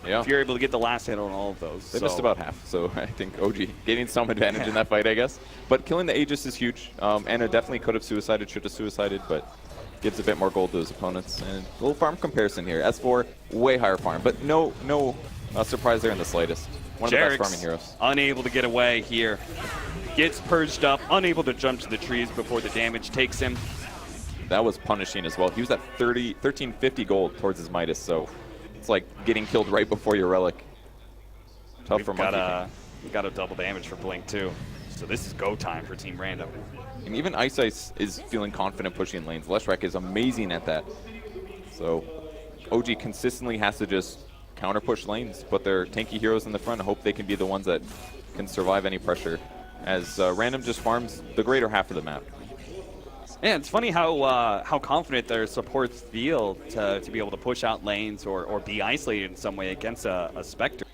S8: Yeah.
S7: If you're able to get the last hit on all of those.
S8: They missed about half, so I think OG getting some advantage in that fight, I guess. But killing the Aegis is huge. Anna definitely could have suicided, should have suicided, but gives a bit more gold to his opponents. And a little farm comparison here. S4, way higher farm, but no surprise there in the slightest. One of the best farming heroes.
S7: Unable to get away here. Gets purged up, unable to jump to the trees before the damage takes him.
S8: That was punishing as well. He was at 1350 gold towards his Midas, so it's like getting killed right before your Relic. Tough for Monkey King.
S7: We've got a double damage for Blink too. So this is go time for Team Random.
S8: And even Ice Ice is feeling confident pushing lanes. Leshrac is amazing at that. So OG consistently has to just counter push lanes, put their tanky heroes in the front, and hope they can be the ones that can survive any pressure, as Random just farms the greater half of the map.
S7: Yeah, it's funny how confident their supports feel to be able to push out lanes or be isolated in some way against a Spectre.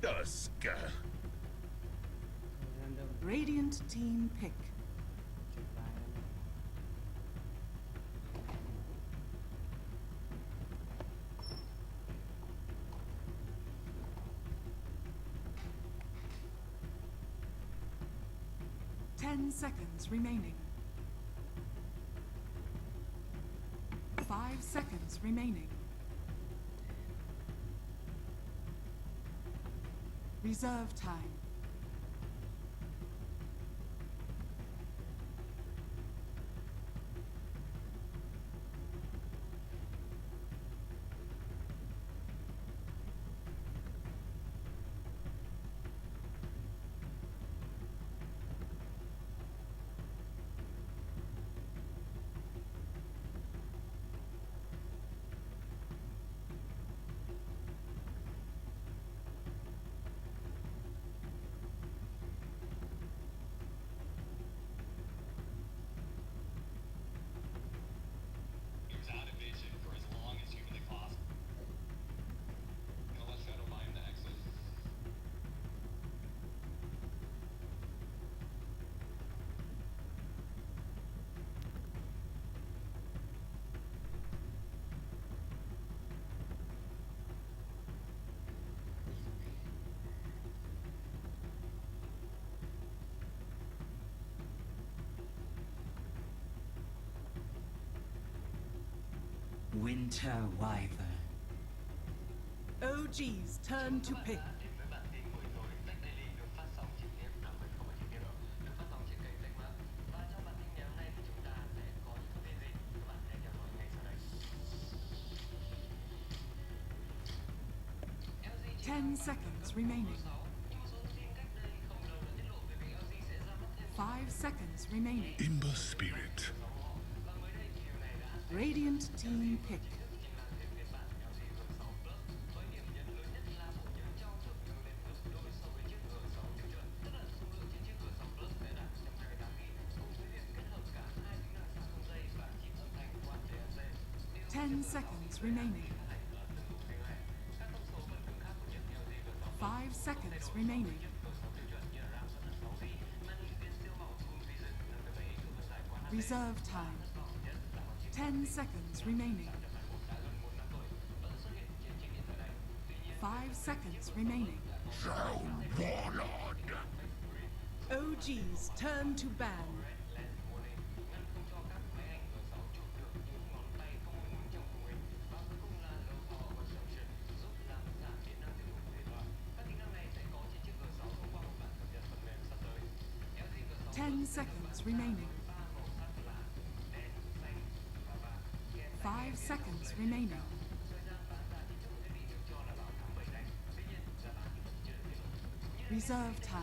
S2: Dusk.
S4: Random.
S3: Radiant team pick.
S4: Chụp bài random.
S3: 10 seconds remaining. 5 seconds remaining. Reserve time.
S9: Winter Wyvern.
S3: OG's turn to pick. Ten seconds remaining. 5 seconds remaining.
S2: Ember Spirit.
S3: Radiant team pick. Ten seconds remaining. 5 seconds remaining. Reserve time. 10 seconds remaining. 5 seconds remaining.
S2: Sound Warlord.
S3: OG's turn to ban. Ten seconds remaining. 5 seconds remaining. Reserve time.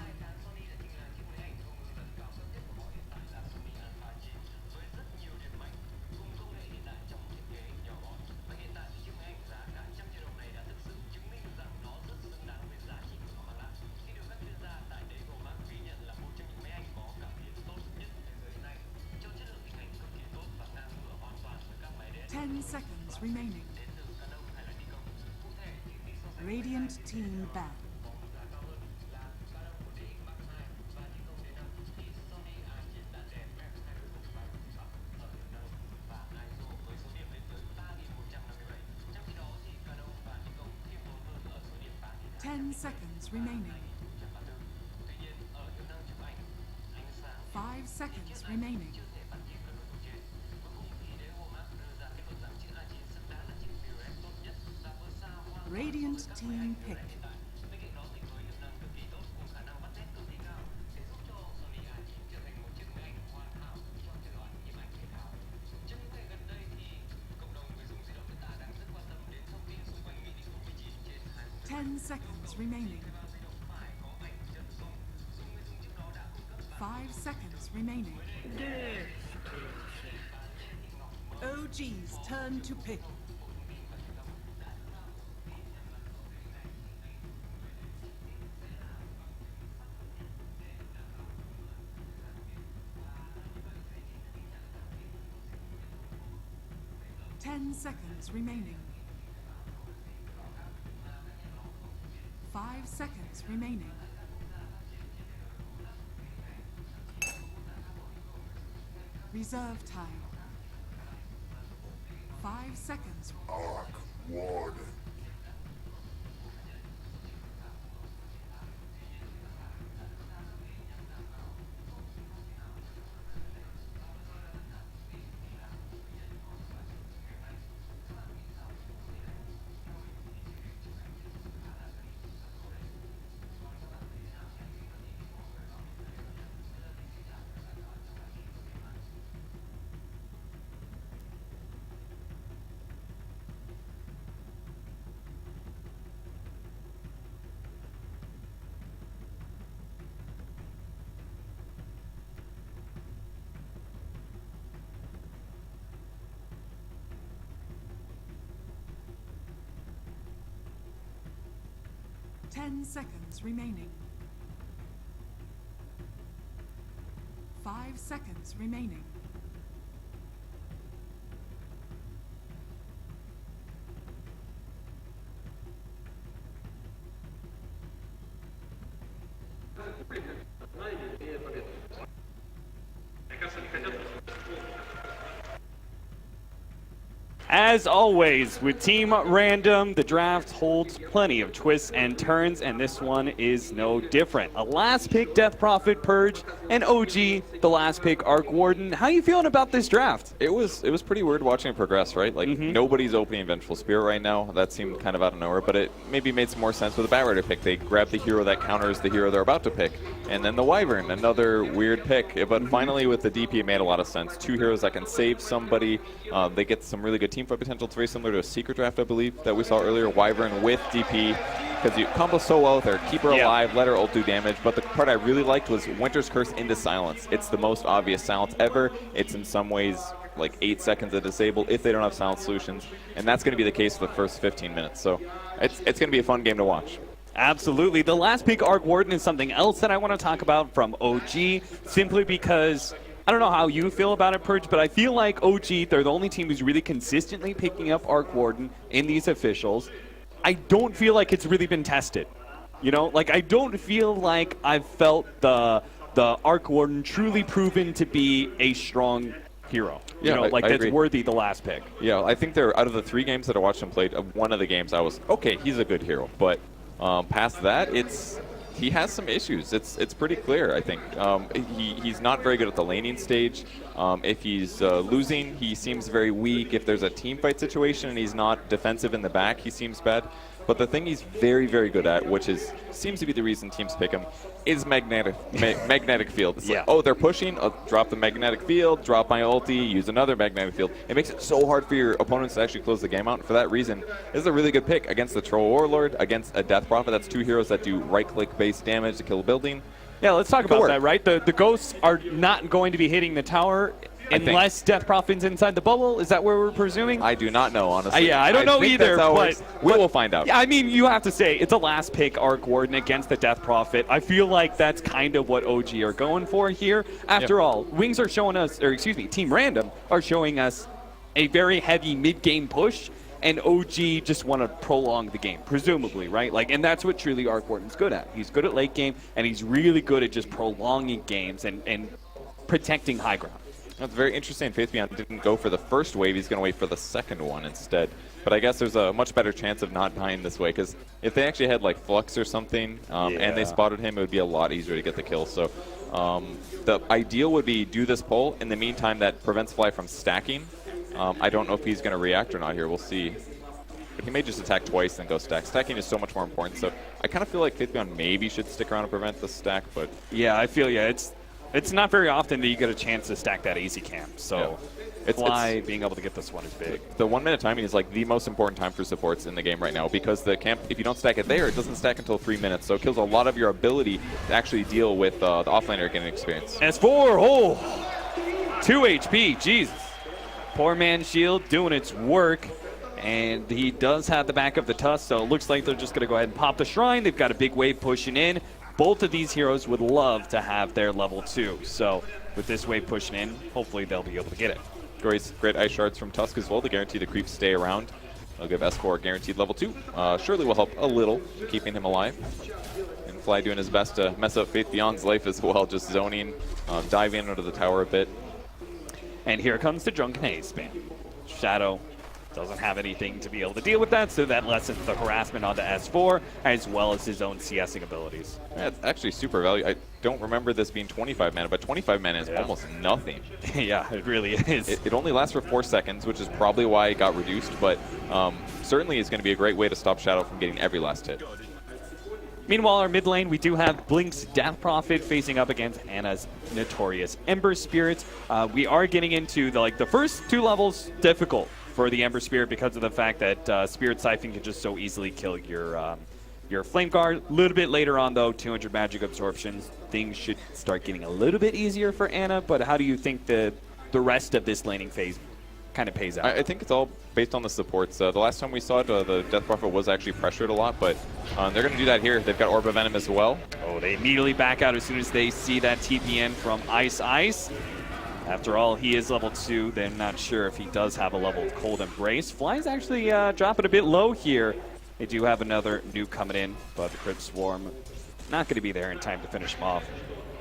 S3: Ten seconds remaining. Radiant team back. Ten seconds remaining. 5 seconds remaining. Radiant team pick. Ten seconds remaining. 5 seconds remaining. OG's turn to pick. Ten seconds remaining. 5 seconds remaining. Reserve time. 5 seconds.
S2: Arc Warden.
S3: Ten seconds remaining. 5 seconds remaining.
S7: As always, with Team Random, the draft holds plenty of twists and turns, and this one is no different. A last pick Death Prophet Purge, and OG, the last pick Arc Warden. How you feeling about this draft?
S8: It was pretty weird watching it progress, right? Like, nobody's opening Vengeful Spirit right now. That seemed kind of out of nowhere, but it maybe made some more sense with the Bat Rider pick. They grabbed the hero that counters the hero they're about to pick. And then the Wyvern, another weird pick. But finally, with the DP, it made a lot of sense. Two heroes that can save somebody. They get some really good team fight potential. It's very similar to a secret draft, I believe, that we saw earlier. Wyvern with DP, because you combo so well with her. Keep her alive, let her ult do damage. But the part I really liked was Winter's Curse into silence. It's the most obvious silence ever. It's in some ways like 8 seconds to disable if they don't have silence solutions. And that's going to be the case for the first 15 minutes. So it's going to be a fun game to watch.
S7: Absolutely. The last pick Arc Warden is something else that I want to talk about from OG, simply because I don't know how you feel about it, Purge, but I feel like OG, they're the only team who's really consistently picking up Arc Warden in these officials. I don't feel like it's really been tested. You know, like, I don't feel like I've felt the Arc Warden truly proven to be a strong hero. You know, like, that's worthy the last pick.
S8: Yeah, I think they're out of the 3 games that I watched him play, one of the games I was, okay, he's a good hero. But past that, he has some issues. It's pretty clear, I think. He's not very good at the laning stage. If he's losing, he seems very weak. If there's a team fight situation and he's not defensive in the back, he seems bad. But the thing he's very, very good at, which seems to be the reason teams pick him, is magnetic field. It's like, oh, they're pushing, I'll drop the magnetic field, drop my ulti, use another magnetic field. It makes it so hard for your opponents to actually close the game out. And for that reason, this is a really good pick against the Troll Warlord, against a Death Prophet. That's 2 heroes that do right-click based damage to kill a building.
S7: Yeah, let's talk about that, right? The ghosts are not going to be hitting the tower unless Death Prophet's inside the bubble. Is that where we're presuming?
S8: I do not know, honestly.
S7: Yeah, I don't know either, but
S8: we will find out.
S7: Yeah, I mean, you have to say, it's a last pick Arc Warden against the Death Prophet. I feel like that's kind of what OG are going for here. After all, Wings are showing us, or excuse me, Team Random are showing us a very heavy mid-game push, and OG just want to prolong the game, presumably, right? Like, and that's what truly Arc Warden's good at. He's good at late game, and he's really good at just prolonging games and protecting high ground.
S8: That's very interesting. Faith Beyond didn't go for the first wave. He's going to wait for the second one instead. But I guess there's a much better chance of not dying this way, because if they actually had like Flux or something and they spotted him, it would be a lot easier to get the kill. So the ideal would be do this pull. In the meantime, that prevents Fly from stacking. I don't know if he's going to react or not here. We'll see. But he may just attack twice and go stack. Stacking is so much more important. So I kind of feel like Faith Beyond maybe should stick around and prevent the stack. But
S7: yeah, I feel it's not very often that you get a chance to stack that easy camp. So Fly being able to get this one is big.
S8: The 1 minute timing is like the most important time for supports in the game right now, because the camp, if you don't stack it there, it doesn't stack until 3 minutes. So it kills a lot of your ability to actually deal with the offlaner getting experience.
S7: S4, 2 HP, Jesus. Poor man's shield doing its work. And he does have the back of the Tusk, so it looks like they're just going to go ahead and pop the Shrine. They've got a big wave pushing in. Both of these heroes would love to have their level 2. So with this wave pushing in, hopefully they'll be able to get it.
S8: Great ice shards from Tusk as well to guarantee the creeps stay around. I'll give S4 guaranteed level 2. Surely will help a little, keeping him alive. And Fly doing his best to mess up Faith Beyond's life as well, just zoning, diving under the tower a bit.
S7: And here comes the Drunken Haze spam. Shadow doesn't have anything to be able to deal with that, so that lessens the harassment onto S4, as well as his own CSing abilities.
S8: Yeah, it's actually super value. I don't remember this being 25 mana, but 25 mana is almost nothing.
S7: Yeah, it really is.
S8: It only lasts for 4 seconds, which is probably why it got reduced, but certainly is going to be a great way to stop Shadow from getting every last hit.
S7: Meanwhile, our mid lane, we do have Blink's Death Prophet facing up against Anna's Notorious Ember Spirit. We are getting into the first 2 levels difficult for the Ember Spirit because of the fact that Spirit Siphon can just so easily kill your Flame Guard. A little bit later on, though, 200 magic absorptions. Things should start getting a little bit easier for Anna, but how do you think the rest of this laning phase kind of pays out?
S8: I think it's all based on the supports. The last time we saw it, the Death Prophet was actually pressured a lot, but they're going to do that here. They've got Orb of Venom as well.
S7: Oh, they immediately back out as soon as they see that TPN from Ice. After all, he is level 2. They're not sure if he does have a level of Cold Embrace. Fly's actually dropping a bit low here. They do have another nuke coming in, but the Crypt Swarm not going to be there in time to finish him off.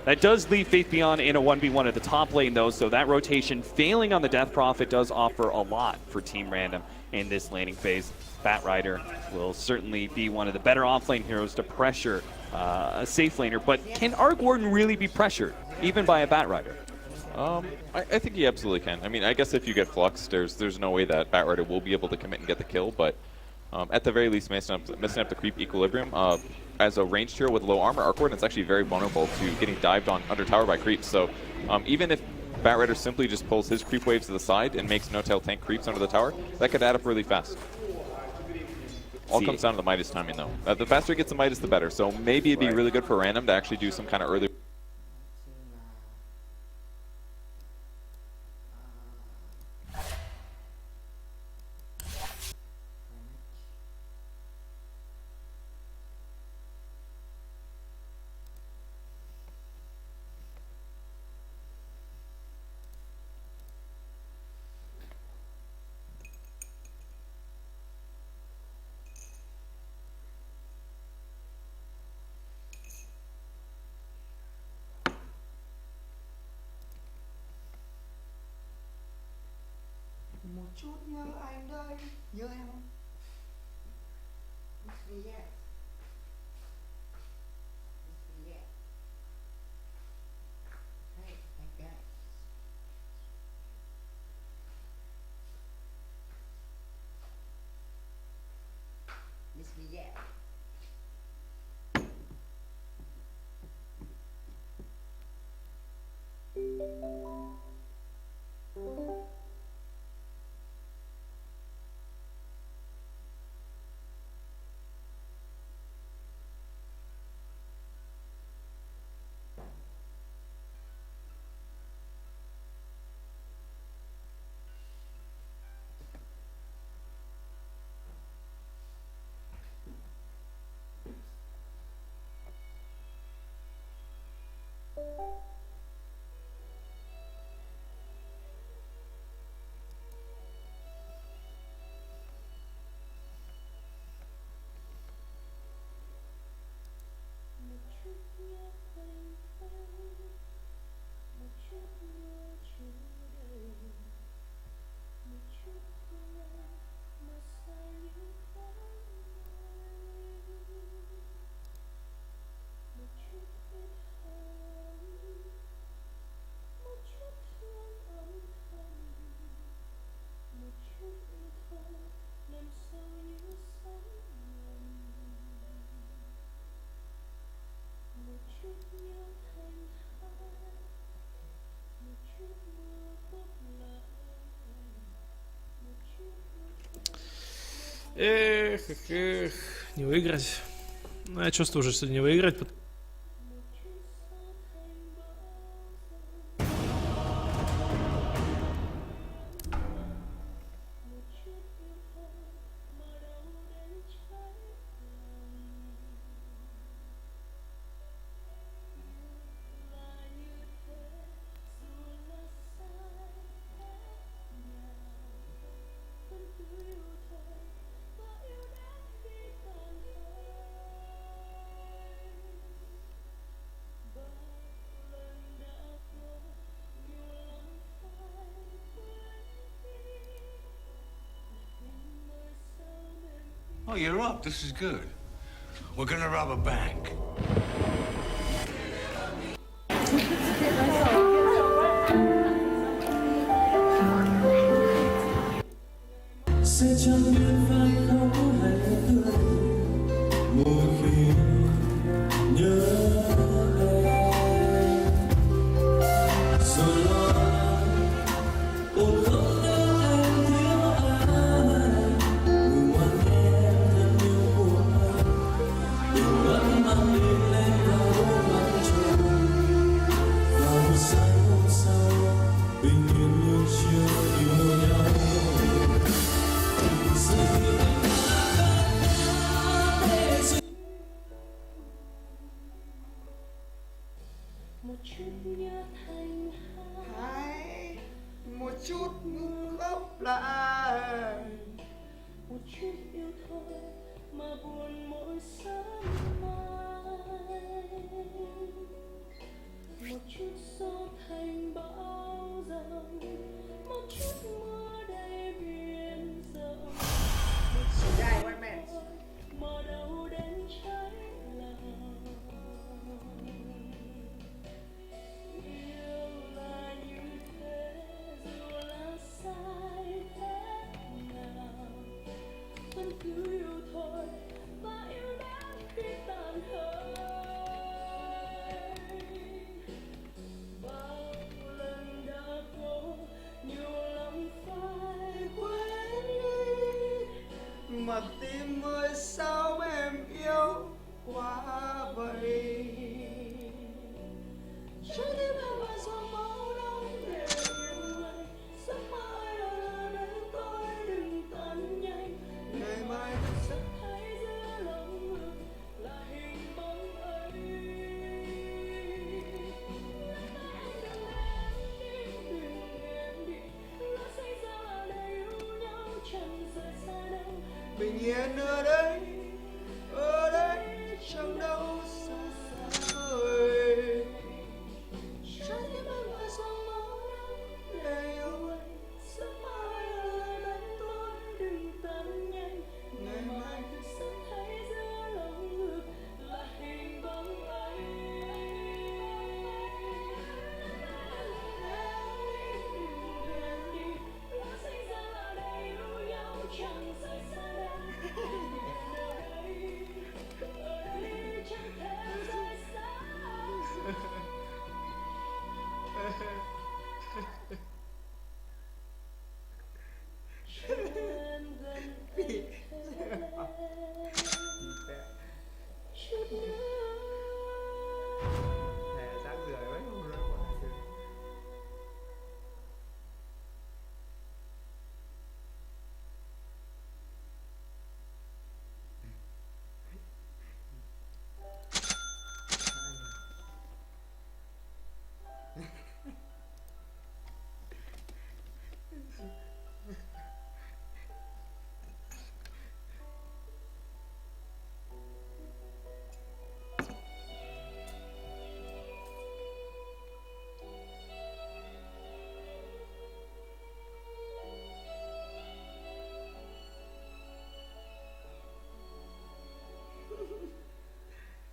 S7: That does leave Faith Beyond in a 1v1 at the top lane, though, so that rotation failing on the Death Prophet does offer a lot for Team Random in this laning phase. Batrider will certainly be one of the better offlane heroes to pressure a safe laner, but can Arc Warden really be pressured, even by a Batrider?
S8: I think he absolutely can. I mean, I guess if you get Flux, there's no way that Batrider will be able to commit and get the kill, but at the very least, messing up the creep equilibrium. As a ranged hero with low armor, Arc Warden is actually very vulnerable to getting dived on under tower by creeps. So even if Batrider simply just pulls his creep waves to the side and makes no-tail tank creeps under the tower, that could add up really fast. All comes down to the Midas timing, though. The faster he gets the Midas, the better. So maybe it'd be really good for Random to actually do some kind of early...
S1: Một chút nhớ anh đây, nhớ em không?
S6: Yeah. Yeah. Hey, that guy. Miss me yet?
S10: Не выиграть. Ну, я чувствую уже, что не выиграть.
S2: Oh, you're up. This is good. We're gonna rob a bank.
S11: Sẽ chẳng biết phải khóc hay cười mỗi khi nhớ em rồi lo lắng ôm ước em thiếu ai ngừng ngoan em thân yêu của anh đừng vẫn mang đi lên cao mặt trời vào một sáng hôm sau bình yên như chiều yêu nhau. Một chút nhớ thành
S5: Hãy một chút ngừng khóc lại.
S11: một chút yêu thôi mà buồn mỗi sáng mai. Một chút gió thành bão giông, một chút mưa đầy biển rộng. Một chút thôi mà đâu đến cháy lòng. Yêu là như thế, dù là sai thế nào, vẫn cứ yêu thôi và yêu đến khi tàn hơi. Bao lần đã cố nhiều lắm phải quên đi,
S5: Mà tim ơi sao em yêu quá vậy.
S11: trái tim em bao giờ máu nóng để yêu anh. Giấc mơ ai là đến tôi đừng tan nhanh.
S5: Ngày mai
S11: Sẽ thấy giữa lòng ngực là hình bóng ấy. Đừng em đi, lỡ xảy ra là để yêu nhau chẳng rời xa đâu.
S5: bình yên ở đây chẳng đâu xa vời.
S11: Trái tim em bao giờ máu nóng để yêu anh. Giấc mơ ai là đến tôi đừng tan nhanh.
S5: Ngày mai
S11: Sẽ thấy giữa lòng ngực là hình bóng ấy. Đừng em đi, lỡ xảy ra là để yêu nhau chẳng rời xa đâu. Ở đây chẳng thể rời xa. Cho em gần em chút nữa.
S5: Thề rác rưởi mấy hôm rồi mà.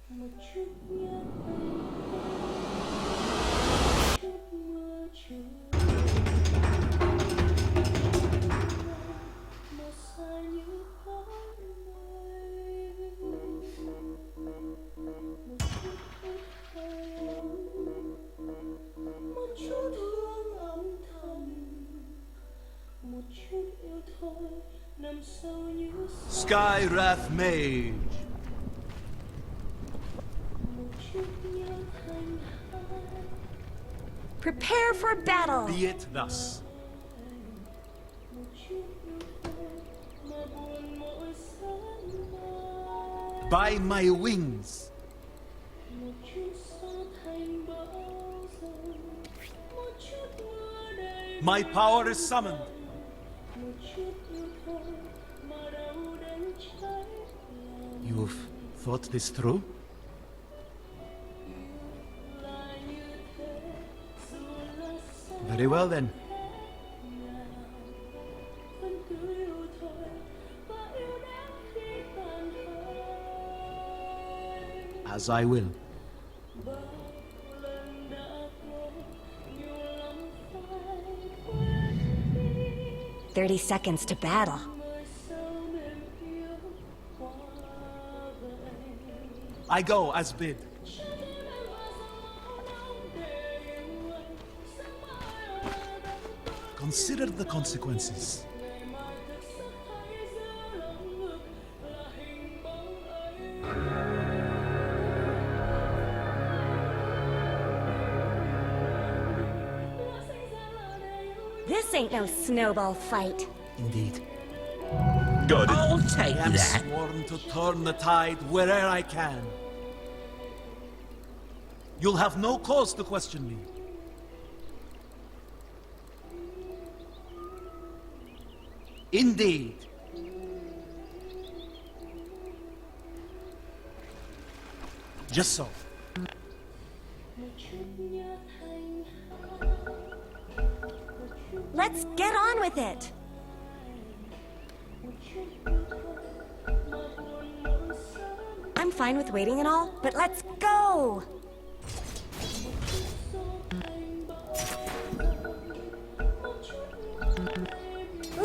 S11: Một chút nhớ chút mưa trôi mà xa như khói mây. Một chút hít thở, một chút hương âm thầm, một chút yêu thôi nằm sâu như
S12: Skywrath Mage.
S3: Prepare for battle.
S12: Be it thus. By my wings. My power is summoned. You've thought this through? Very well then. As I will.
S13: "30 seconds to battle."
S12: I go as bid. Consider the consequences.
S13: This ain't no snowball fight.
S12: Indeed.
S9: Good. I'll take
S12: I am
S9: that.
S12: sworn to turn the tide wherever I can. You'll have no cause to question me. Indeed. Just so.
S13: Let's get on with it. I'm fine with waiting and all, but let's go!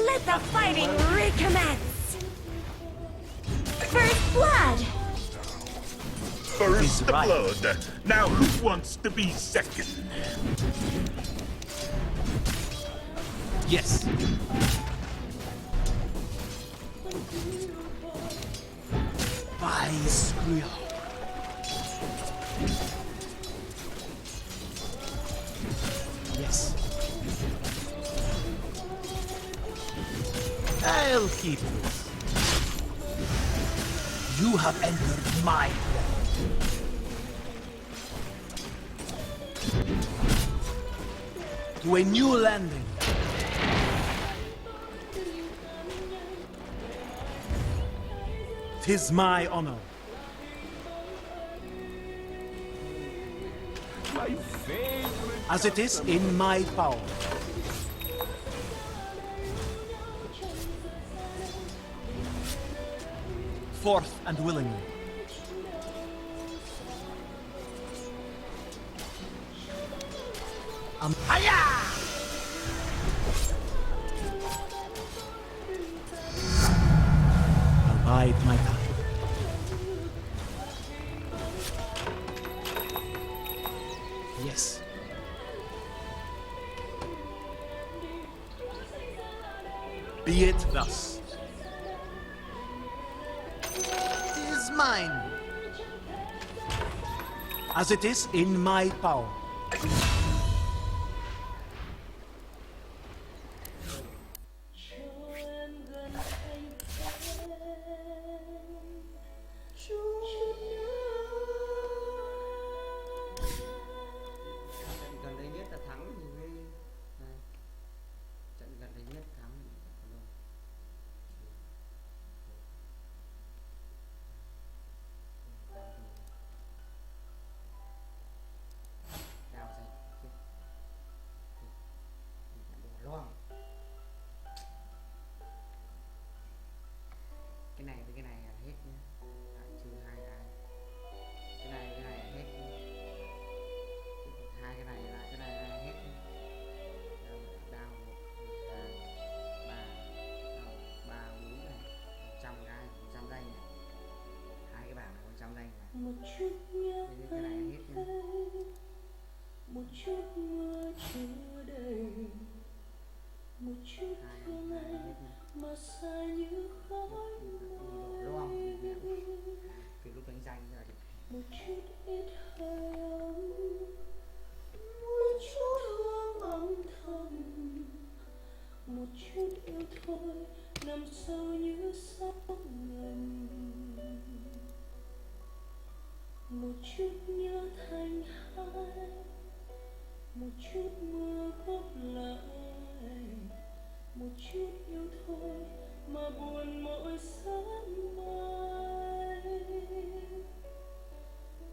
S13: Let the fighting recommence! First blood!
S14: First blood. Now who wants to be second?
S12: Yes. By Skrill. Yes. I'll keep this. You have entered my realm. To a new landing. Tis my honor. As it is in my power. Forth and willingly. Hiya! I'll bide my time. Yes. Be it thus. Tis mine. As it is in my power.
S4: Trận gần đây nhất là thắng thì mới này. Trận gần đây nhất thắng thì còn đâu. Đào dày bỏ loang. Cái này với cái này là hết nhé. Lại trừ hai cái. Cái này với cái này là hết nhé. Hai cái này là cái này là hết nhé. Đào 1, 2, 3, 3, 4 này, 100 cái, 100 danh này. Hai cái bảng này 100 danh này. Thế cái này hết nhé.
S11: Một chút mưa chưa đầy, một chút không ai mà xa như khói mây.
S4: Từ lúc đánh danh ra thì
S11: Một chút ít hơi ấm, một chút hương âm thầm, một chút yêu thôi nằm sâu như sóng ngầm. Một chút nhớ thành hai, một chút mưa góp lại, một chút yêu thôi mà buồn mỗi sáng mai.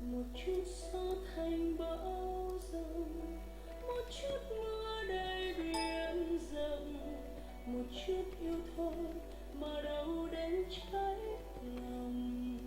S11: Một chút gió thành bão giông, một chút mưa đầy biển rộng, một chút yêu thôi mà đâu đến cháy lòng.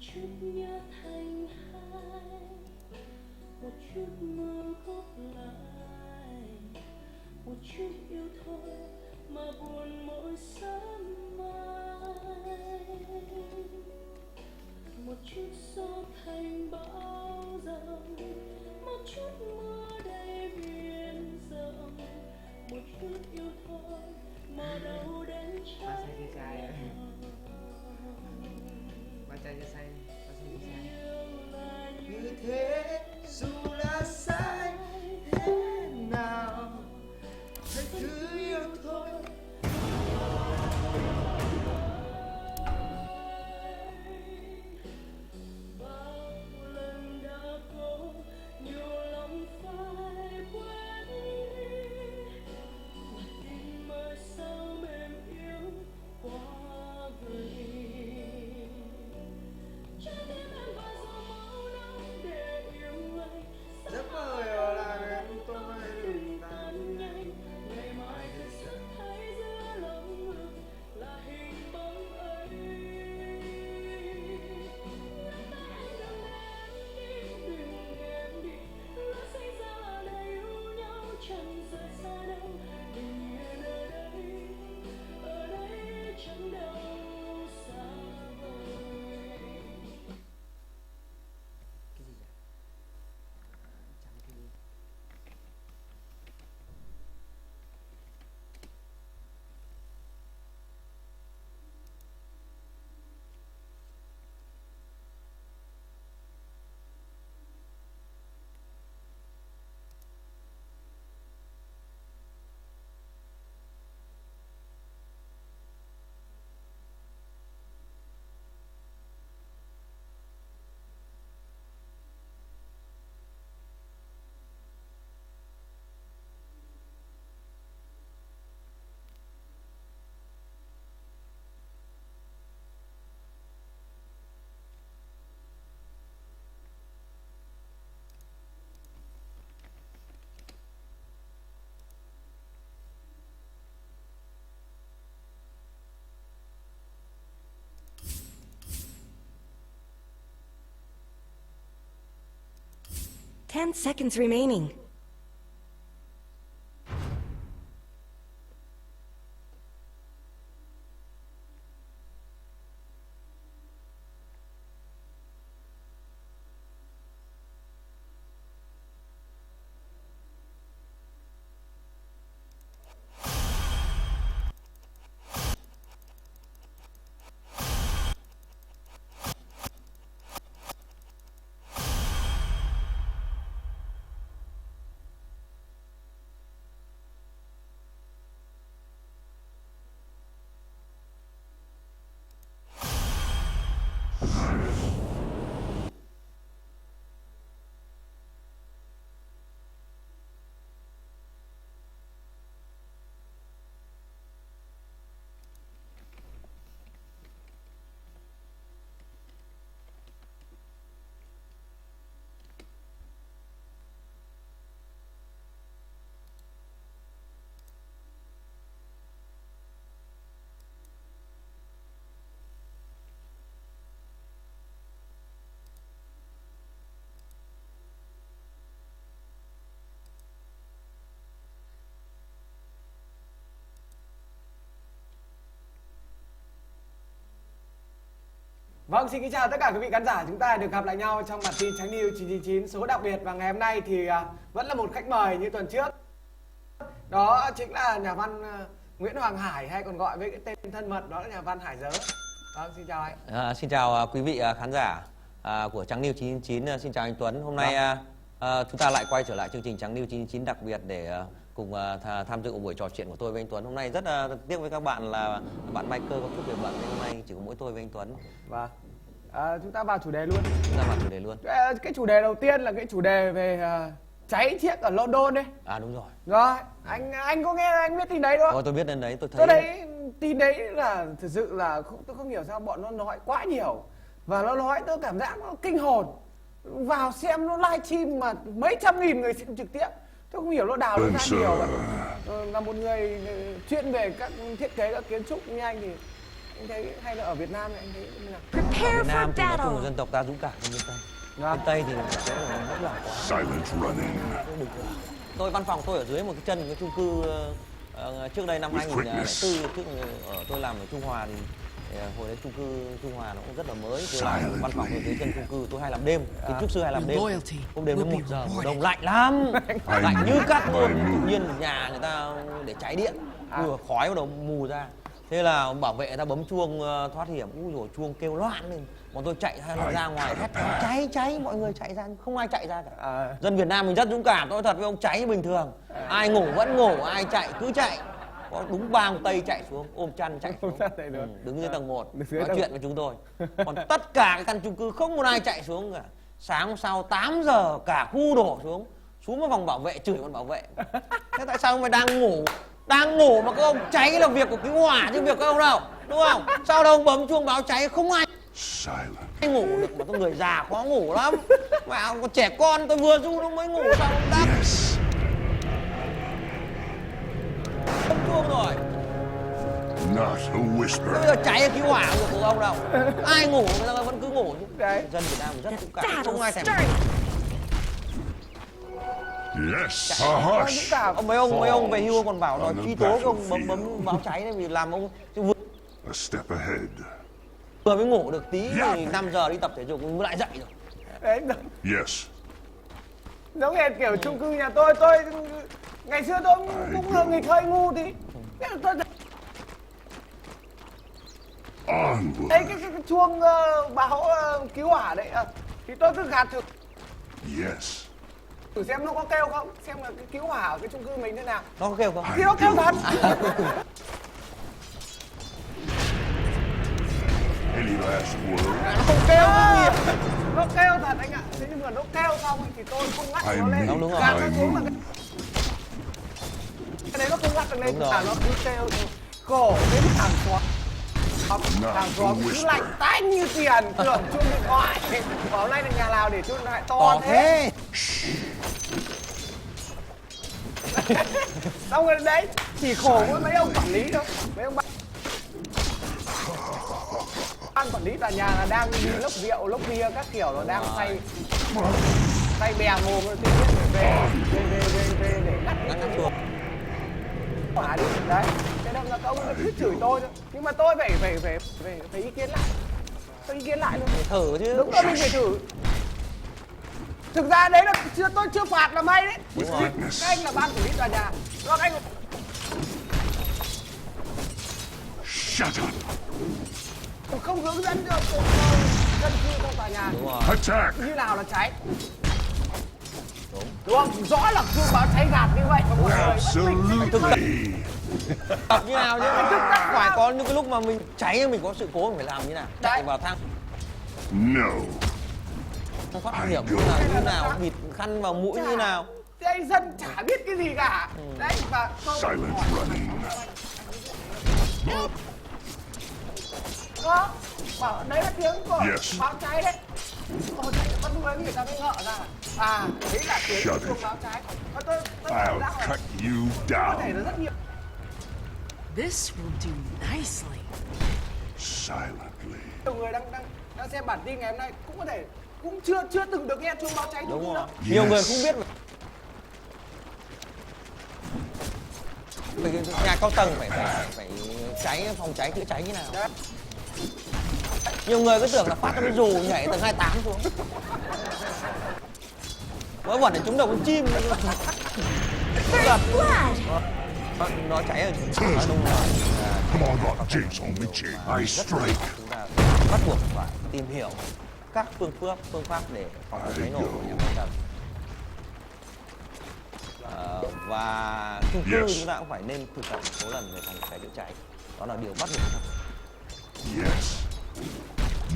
S11: chút nhớ thành hai, một chút mơ khóc lại, một chút yêu thôi mà buồn mỗi sớm mai, một chút gió thành bão giông, một chút mưa đầy biển rộng, một chút yêu thôi mà đâu đến trái
S5: như thế dù là sai thế nào hãy cứ yêu thôi.
S11: Bao lần đã cố nhiều lắm phải quên đi, mà tim ơi sao mềm yếu quá vậy. Trái tim em và gió máu nóng để yêu anh.
S5: Giấc mơ ở lại em tôi đừng tan nhanh.
S11: Ngày mai thật sự thấy giữa lòng ngực là hình bóng ấy. Đừng em đi, lỡ xảy ra là để yêu nhau chẳng rời xa đâu. Bình yên ở đây chẳng đâu xa vời. Cái gì vậy? Chẳng cái gì.
S13: 10 seconds remaining.
S5: Vâng, xin kính chào tất cả quý vị khán giả. Chúng ta được gặp lại nhau trong bản tin Trắng News 999 số đặc biệt. Và ngày hôm nay thì vẫn là một khách mời như tuần trước. Đó chính là nhà văn Nguyễn Hoàng Hải, hay còn gọi với cái tên thân mật đó là nhà văn Hải Dớ. Vâng, xin chào anh.
S15: Xin chào quý vị khán giả của Trắng News 999. Xin chào anh Tuấn. Hôm nay chúng ta lại quay trở lại chương trình Trắng News 999 đặc biệt để cùng tham dự buổi trò chuyện của tôi với anh Tuấn. Hôm nay rất tiếc với các bạn là bạn Michael có chút việc bận, nên hôm nay chỉ có mỗi tôi với anh Tuấn.
S5: Vâng. Chúng ta vào chủ đề luôn.
S15: Chúng ta vào chủ đề luôn.
S5: Cái chủ đề đầu tiên là cái chủ đề về cháy chiếc ở London đấy.
S15: À đúng rồi.
S5: Rồi, anh có nghe, anh biết tin đấy đúng không?
S15: Tôi biết đến đấy, tôi thấy.
S5: Tôi thấy tin đấy là thực sự là tôi không hiểu sao bọn nó nói quá nhiều. Và nó nói tôi cảm giác nó kinh hồn. Vào xem nó livestream mà mấy trăm nghìn người xem trực tiếp. Tôi không hiểu nó đào nó ra nhiều vậy. Là một người chuyên về các thiết kế, các kiến trúc như anh thì Anh thấy hay là ở Việt Nam thì anh thấy như nào?
S15: Ở
S13: Prepare
S15: Việt Nam
S13: for
S15: thì nói chung là
S13: battle.
S15: dân tộc ta dũng cảm hơn bên Tây.
S5: Vâng.
S15: Bên Tây thì rất là quá.
S2: Silent running.
S15: Tôi văn phòng tôi ở dưới một cái chân cái chung cư trước đây năm 2004 trước tôi làm ở Trung Hòa thì hồi đấy chung cư Trung Hòa nó cũng rất là mới. Tôi làm văn phòng ở dưới chân chung cư, tôi hay làm đêm, kiến trúc sư hay làm đêm. Hôm đêm đến 1 giờ mùa đông lạnh lắm, lạnh như cắt luôn. Tự nhiên nhà người ta để cháy điện, khói bắt đầu mù ra. Thế là bảo vệ người ta bấm chuông thoát hiểm, úi rồi chuông kêu loạn lên. Bọn tôi chạy ra ngoài hét cháy, mọi người chạy ra, không ai chạy ra cả. Dân Việt Nam mình rất dũng cảm, tôi thật với ông, cháy bình thường. Ai ngủ vẫn ngủ, ai chạy cứ chạy. Có đúng 3 ông Tây chạy xuống, ôm chăn chạy xuống. Đứng dưới tầng 1, nói chuyện với chúng tôi. Còn tất cả cái căn chung cư không một ai chạy xuống cả. Sáng hôm sau 8 giờ cả khu đổ xuống vào phòng bảo vệ chửi bọn bảo vệ. Thế tại sao ông phải đang ngủ mà các ông cháy là việc của cứu hỏa chứ việc các ông đâu, đúng không? Sao đâu ông bấm chuông báo cháy không ai ngủ được, mà tôi người già khó ngủ lắm. Mà còn trẻ con tôi vừa du nó mới ngủ sao ông đắp. Bấm chuông rồi.
S2: Not a whisper.
S15: Bây giờ cháy cứu hỏa được của ông đâu. Ai ngủ người ta vẫn cứ ngủ chứ. Đấy. Dân Việt Nam rất dũng cảm, không ai thèm.
S2: Yes.
S15: Ông mấy ông về hưu còn bảo là truy tố cái ông bấm báo cháy đấy vì làm ông
S2: A step ahead.
S15: vừa mới ngủ được tí thì 5 giờ đi tập thể dục mới lại dậy rồi.
S5: Đấy.
S2: Yes.
S5: Giống hệt kiểu chung cư nhà tôi ngày xưa tôi cũng là nghịch hơi ngu thì tôi đấy cái chuông báo cứu hỏa đấy thì tôi cứ gạt thử.
S2: Yes.
S5: Thử xem nó có kêu không, xem là cái cứu hỏa ở cái chung cư mình thế nào.
S15: Nó có kêu không?
S5: Thì nó kêu thật.
S2: Any last word?
S5: Nó không kêu nhiều. Nó kêu thật anh ạ. Thế nhưng mà nó kêu xong thì tôi không ngắt nó lên.
S15: Đúng rồi.
S5: Gạt nó xuống là cái đấy nó không ngắt được lên, cả nó cứ kêu thì khổ đến hàng xóm. Hàng xóm cứ lạnh tanh như tiền, tưởng chuông điện thoại. Bảo nay là nhà nào để chuông điện thoại to thế. Xong rồi đấy, chỉ khổ với mấy ông quản lý thôi. Mấy ông ban quản lý tòa nhà là đang đi lốc rượu, lốc bia các kiểu, nó đang say bè mồm, tự nhiên về để ngắt cái chuông hỏa đi. Đấy, thế nên là các ông cứ chửi tôi thôi. Nhưng mà tôi phải ý kiến lại. Tôi ý kiến lại luôn.
S15: Phải thử chứ.
S5: Đúng rồi, mình phải thử. Thực ra đấy là tôi chưa phạt là may đấy. Các anh là ban quản lý tòa nhà. Các anh
S2: Shut up.
S5: không hướng dẫn cho dân cư trong tòa nhà
S2: Attack.
S5: như nào là cháy. Đúng không? Rõ là chuông báo cháy gạt như vậy.
S2: Absolutely.
S15: Tập như nào chứ? Phải có những cái lúc mà mình cháy mình có sự cố mình phải làm như nào? Chạy vào thang.
S2: No.
S15: Thoát hiểm như nào, bịt khăn vào mũi như nào.
S5: Thì anh dân chả biết cái gì cả. Đấy, và
S2: Silent running.
S5: Đó, bảo đấy là tiếng của báo cháy đấy. Ồ, bắt lúc đấy người ta mới ngỡ ra. À, đấy là tiếng của báo cháy.
S2: I'll cut you
S5: Có thể
S2: down.
S5: là rất nhiều.
S3: This will do nicely.
S2: Silently.
S5: Nhiều người đang xem bản tin ngày hôm nay cũng có thể cũng chưa từng được nghe chuông báo cháy chung cư đâu.
S15: Nhiều người không biết. Nhà cao tầng phải cháy, phòng cháy chữa cháy như nào. Đấy. Nhiều người cứ tưởng là phát cái dù nhảy tầng 28 xuống. Mỗi vẩn để trúng đầu con chim. Nó cháy ở đông rồi.
S2: Come on, James on the chain. I strike.
S15: Chúng ta bắt buộc phải tìm hiểu các phương pháp để phòng cháy nổ của nhà cao tầng. Và chung cư chúng ta cũng phải nên thực tập một số lần về phòng cháy chữa cháy. Đó là điều bắt buộc.
S2: Yes.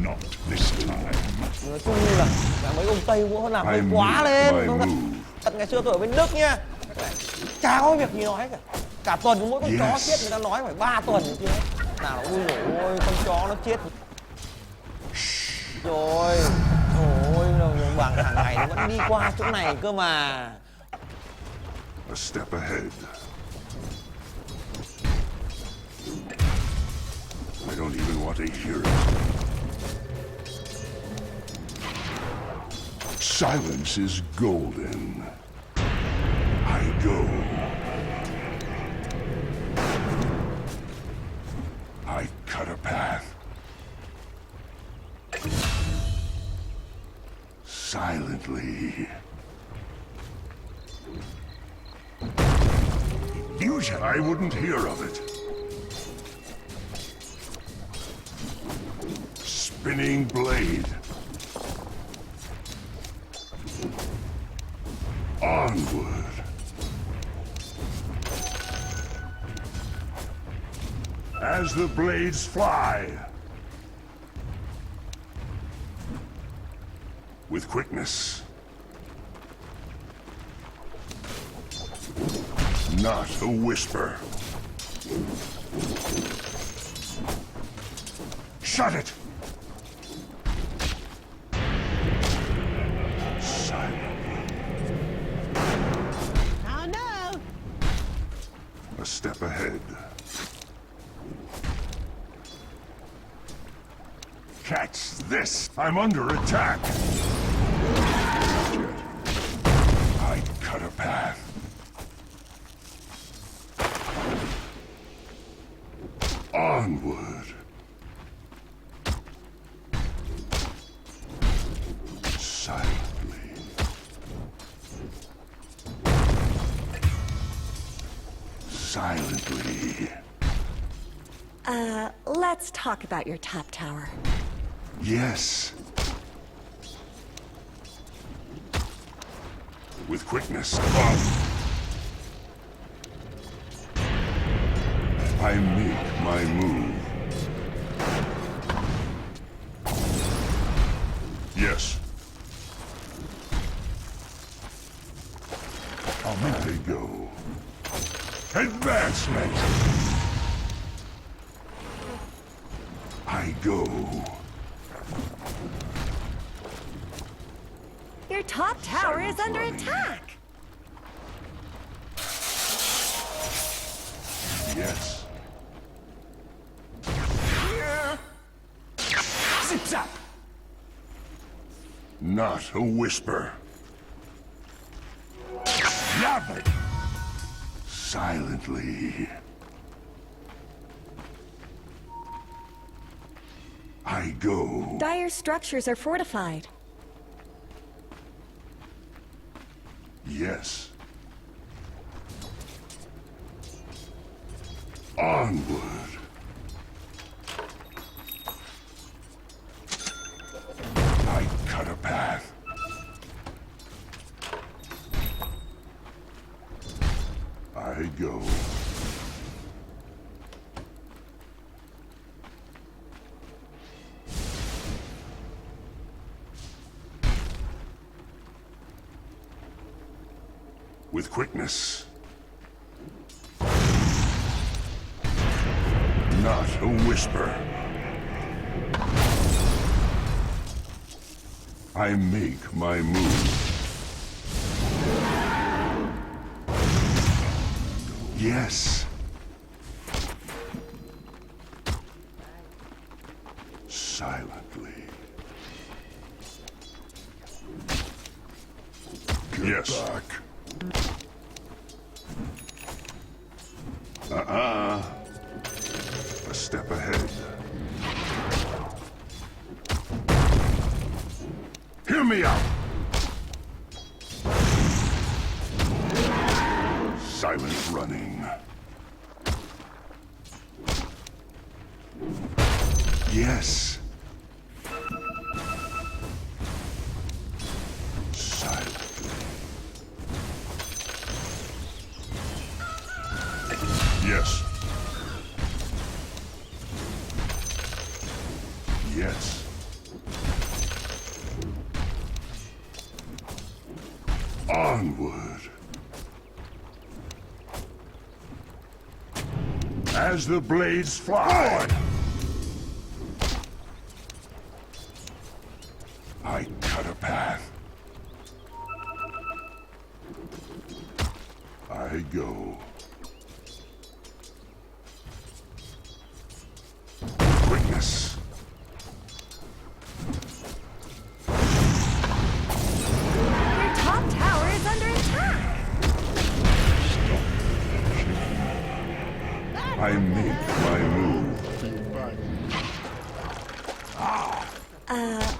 S2: Not this time.
S15: Nói chung như là mấy ông Tây cũng làm hơi quá lên. Thật ngày xưa tôi ở bên Đức nhá, chả có việc gì nói cả. Cả tuần mỗi con chó chết người ta nói phải 3 tuần chứ. Nào ui dồi ôi, con chó nó chết. Rồi, ôi, bằng hàng ngày nó vẫn đi qua chỗ này cơ mà.
S2: A step ahead. I don't even
S16: ought to hear it. Silence is golden. I go. I cut a path. Silently. Illusion. I wouldn't hear of it. Spinning blade. Onward. As the blades fly. With quickness. Not a whisper. Shut it!
S11: Oh no!
S16: A step ahead. Catch this! I'm under attack! I cut a path. Onward. Silently. Silently.
S13: Let's talk about your top tower.
S16: Yes. With quickness. I make my move. Yes. I'll make it go. Advancement. I go.
S13: Your top tower is under attack.
S16: Yes.
S11: Zip zap!
S16: Not a whisper. Love it. Silently. I go.
S13: Dire structures are fortified.
S16: Yes. Onward. I cut a path. I go. With quickness. Not a whisper. I make my move. Yes. Silently. Get back. A step ahead. Hear me out. Silent running. Yes. Silently. Yes. Yes. Onward. As the blades fly. I cut a path. I go. Quickness. quickness.
S13: Your top tower is under attack.
S16: I make my move.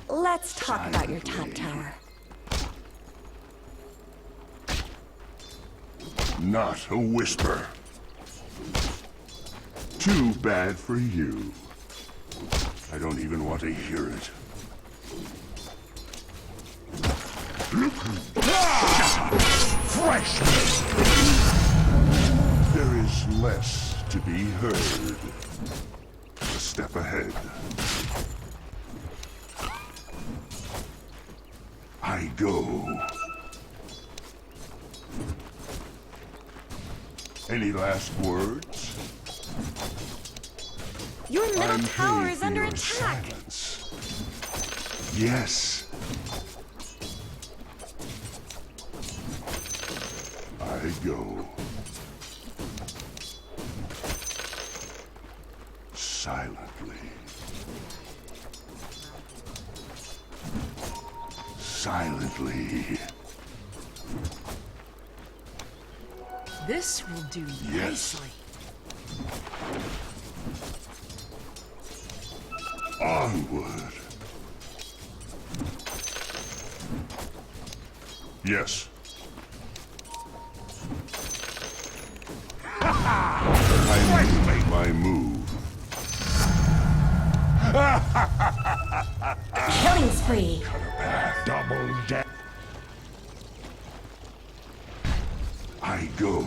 S13: Let's talk about your top tower.
S16: Not a whisper. Too bad for you. I don't even want to hear it. Fresh meat! There is less to be heard. A step ahead. I go. Any last words?
S13: Your middle
S16: I'm
S13: tower
S16: paid
S13: is
S16: for
S13: under
S16: your
S13: attack.
S16: silence. Yes. I go. Silently. Silently.
S3: This will do
S16: Yes.
S3: nicely.
S16: Onward. Yes. I make my move.
S13: Killing spree.
S16: Double death. I go.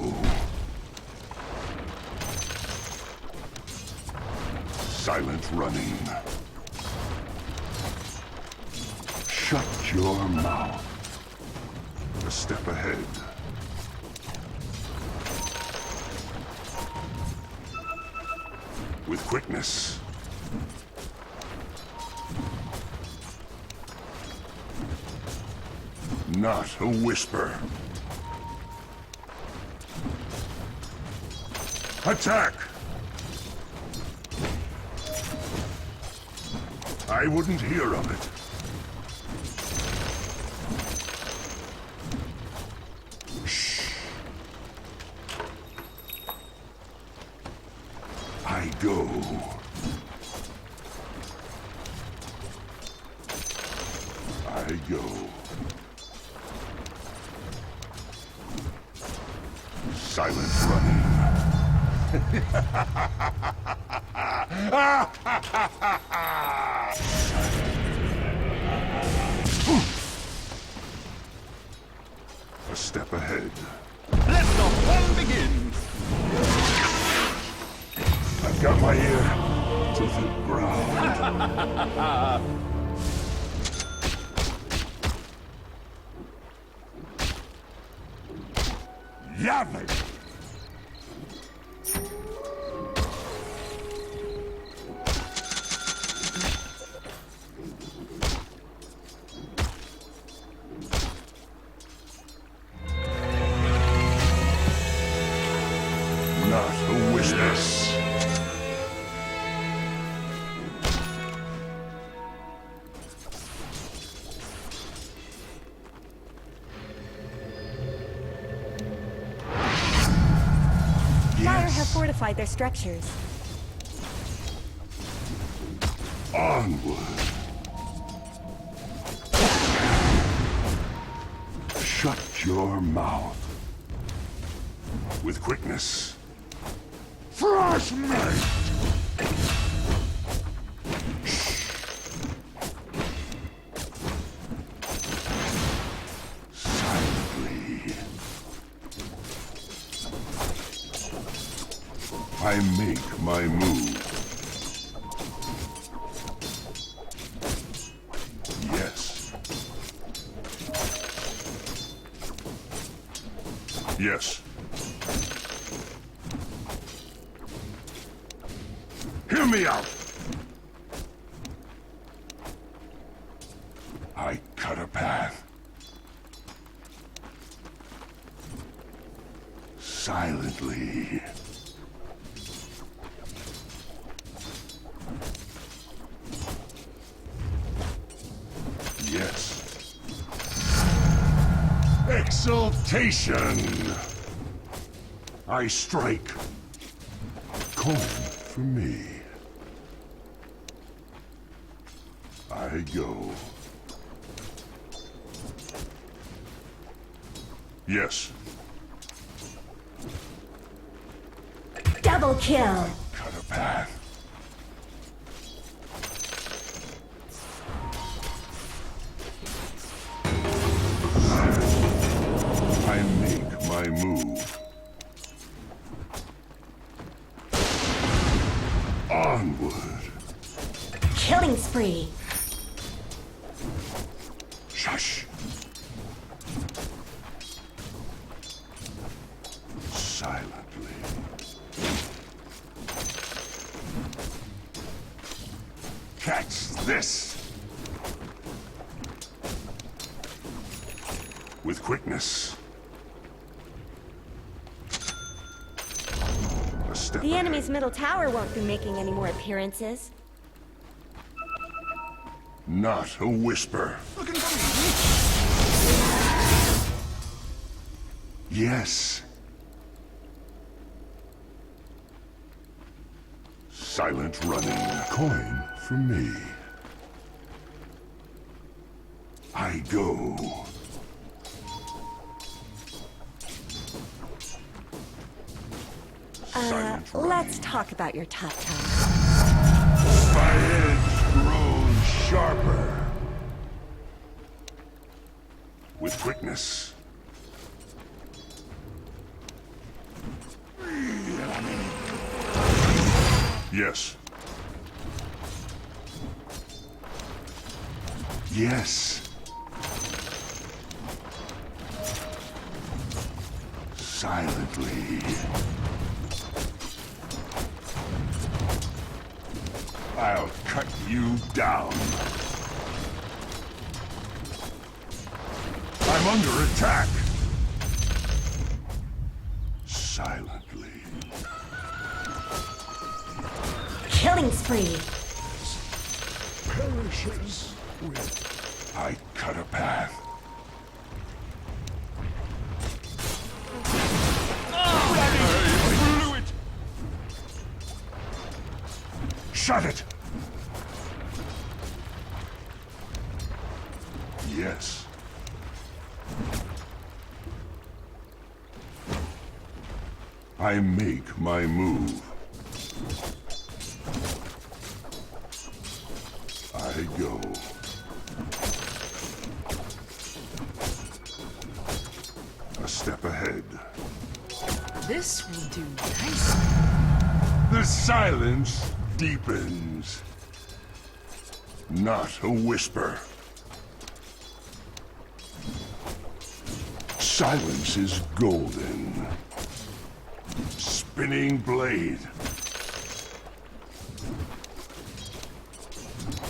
S16: Silent running. Shut your mouth. A step ahead. With quickness. Not a whisper. Attack! I wouldn't hear of it. Shh. I go. I go. Silent running. A step ahead.
S14: Let the fun begin!
S16: I've got my ear to the ground. Yapping! Not a witness.
S13: Fire have fortified their structures.
S16: Onward. Shut your mouth. With quickness. Fresh meat! Silently. I make my move. Yes. Yes. Hear me out! I cut a path. Silently. Exaltation! I strike. Coin for me. I go. Yes.
S13: Double kill.
S16: Cut a path. I make my move. Onward.
S13: Killing spree.
S16: Shush. Silently. Catch this. With quickness. A step
S13: The enemy's middle tower won't be making any more appearances.
S16: Not a whisper. Yes. Silent running. Coin for me. I go.
S13: Let's talk about your top tower.
S16: My edge grows sharper. With quickness. Yes. Yes. Silently. I'll cut you down. I'm under attack. Silently.
S13: Killing spree.
S16: Perishes with. I cut a path. I blew it. Shut it. Yes. I make my move. I go. A step ahead.
S3: This will do nicely.
S16: The silence deepens. Not a whisper. Silence is golden. Spinning blade.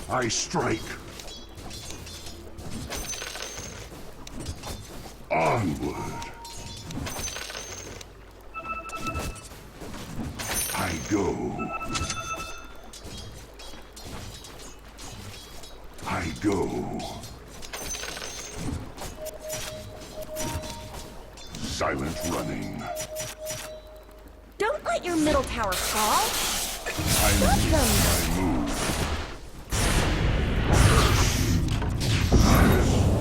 S16: I strike. Onward. I go. I go. Silent running.
S13: Don't let your middle tower fall.
S16: I make my move.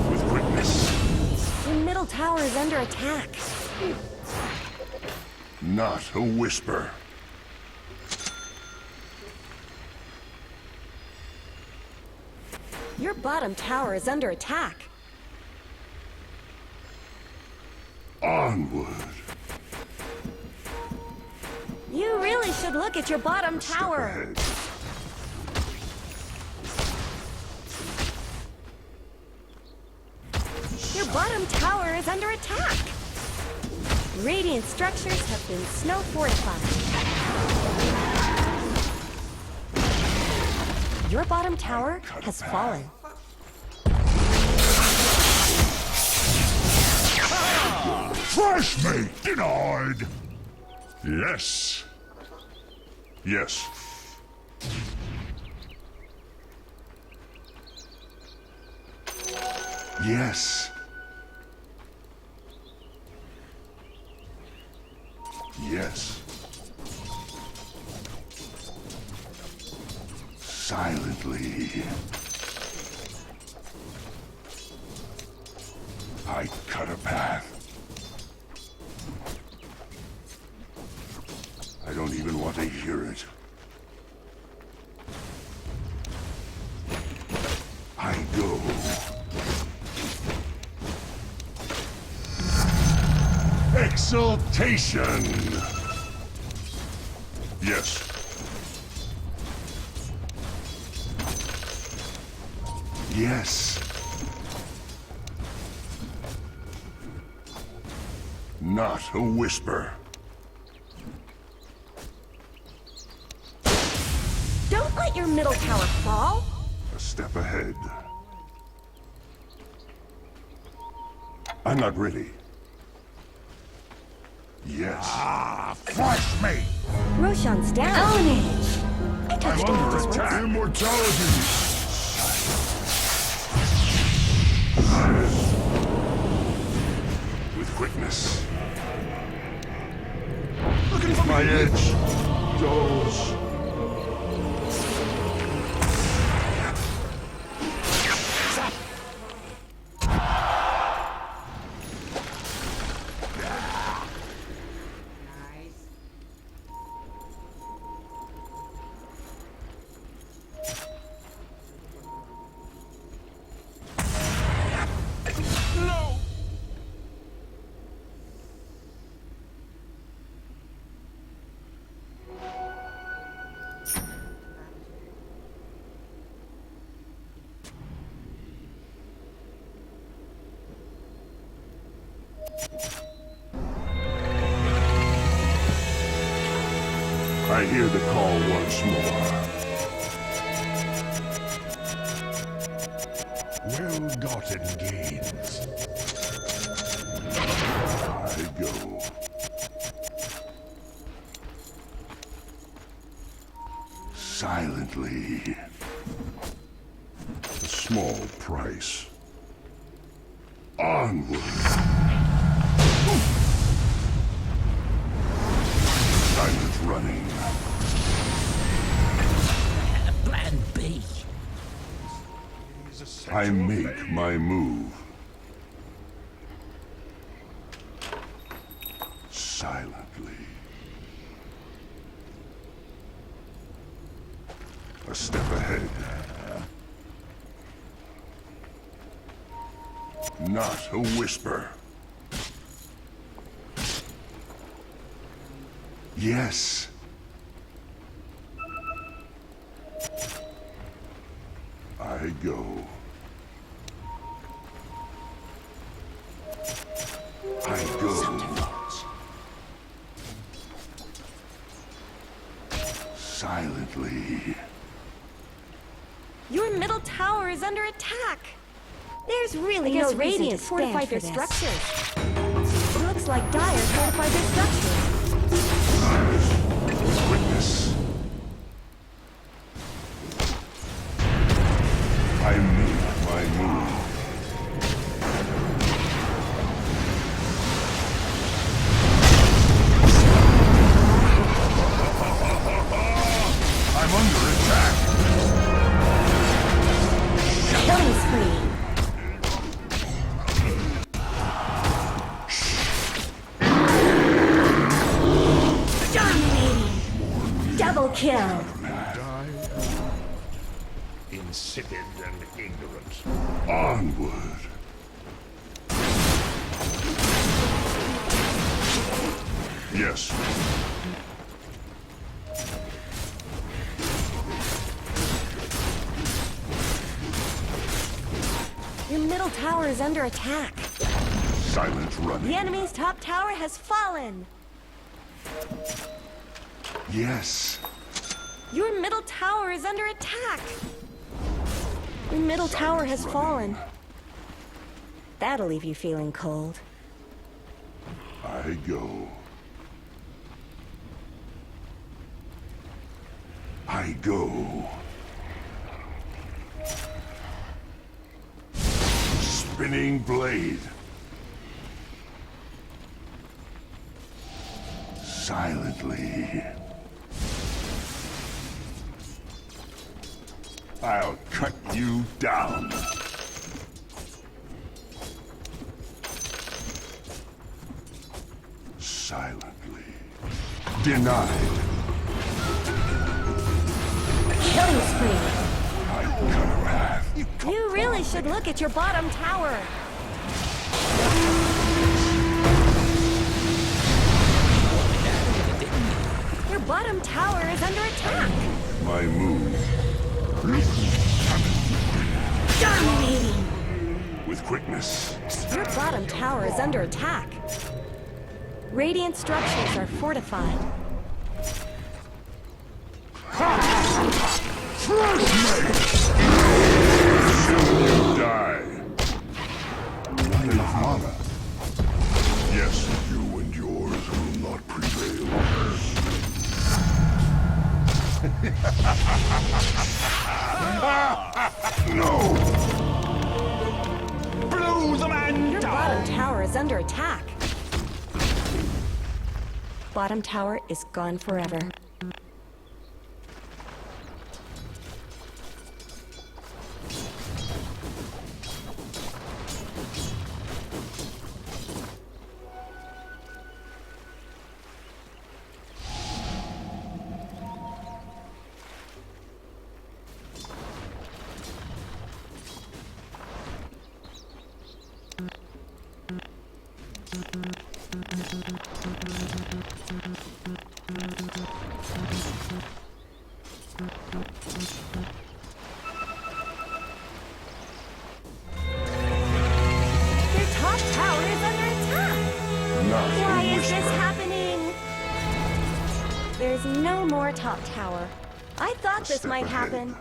S16: With quickness.
S13: Your middle tower is under attack.
S16: Not a whisper.
S13: Your bottom tower is under attack.
S16: Onward.
S13: You really should look at your bottom
S16: Step
S13: tower.
S16: ahead.
S13: Your bottom tower is under attack. Radiant structures have been snow fortified. Your bottom tower has fallen.
S16: Fresh meat denied. Yes. Yes. Yes. Yes. Silently. I cut a path. I don't even want to hear it. I go. Exaltation! Yes. Yes. Not a whisper.
S13: Don't let your middle tower fall.
S16: A step ahead. I'm not ready. Yes.
S14: Ah, fresh meat!
S13: Roshan's down. Ownage. I touched
S16: I'm
S13: all
S16: under
S13: his
S16: attack.
S13: words.
S16: Immortality! With quickness.
S14: Looking
S16: With
S14: for
S16: my
S14: me!
S16: edge. Dulls.
S4: Nice.
S14: No!
S16: I hear the call once more. Well-gotten gains. I go. Silently. A small price. Onward. Silent running.
S9: Plan B.
S16: I make my move. Silently. A step ahead. Not a whisper. Yes. I go. I go. Silently.
S13: Your middle tower is under attack. There's really no reason to
S3: Radiant
S13: stand
S3: fortified
S13: for
S3: their
S13: this.
S3: structures.
S13: Looks like Dire fortified their structures.
S16: Witness. I make my move. I'm under attack.
S13: Killing spree. Dominating. Double kill.
S14: Insipid and ignorant.
S16: Onward. Yes.
S13: Your middle tower is under attack.
S16: Silent running.
S13: The enemy's top tower has fallen.
S16: Yes.
S13: Your middle tower is under attack. Your middle tower has fallen. That'll leave you feeling cold.
S16: I go. I go. Spinning blade. silently. I'll cut you down. Silently. Denied.
S13: Killing spree.
S16: I cut her half.
S13: You really should look at your bottom tower. Your bottom tower is under attack.
S16: My move.
S13: Dominating.
S16: With quickness.
S13: Your bottom tower is under attack. Radiant structures are fortified.
S16: Die. Not enough mana. Yes, you and yours will not prevail. No!
S14: Blow the man
S13: Your
S14: down!
S13: bottom tower is under attack. Bottom tower is gone forever. Your top tower is under attack.
S16: Not
S13: Why
S16: a
S13: is this
S16: whisper.
S13: happening? There's no more top tower. I thought this
S16: Step
S13: might
S16: ahead.
S13: happen.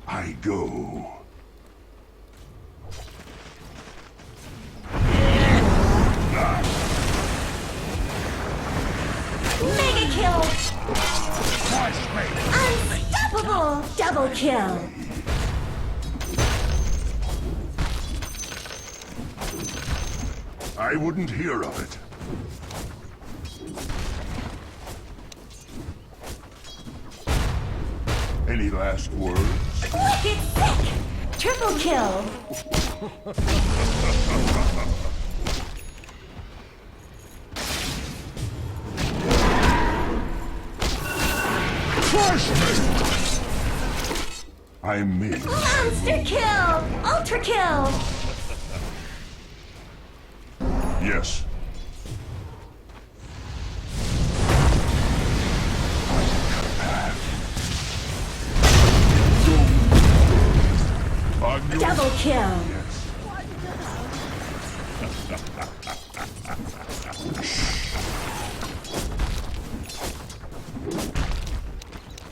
S16: I go.
S13: Mega kill! Unstoppable! Double kill!
S16: I wouldn't hear of it. Any last words?
S13: Wicked sick! Triple kill!
S16: Crush me! I made
S13: Monster kill! Ultra kill!
S16: Yes.
S13: Double kill!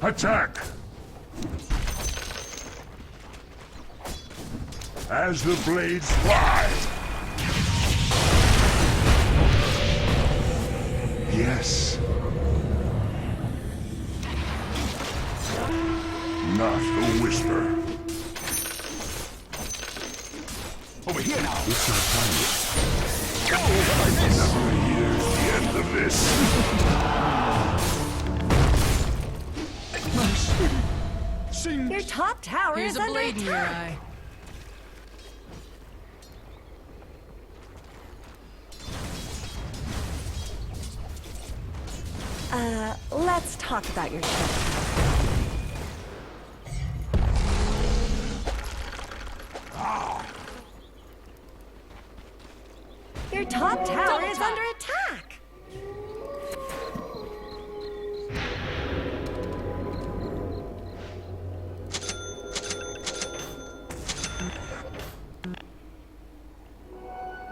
S16: Attack! As the blades fly! Yes. Not a whisper.
S14: Over here now!
S16: It's not time yet. Another year's the end of this.
S13: Your top tower
S3: Here's
S13: is
S3: a
S13: under
S3: blade in your
S13: attack!
S3: eye.
S13: Let's talk about your top tower. Your top tower is under attack!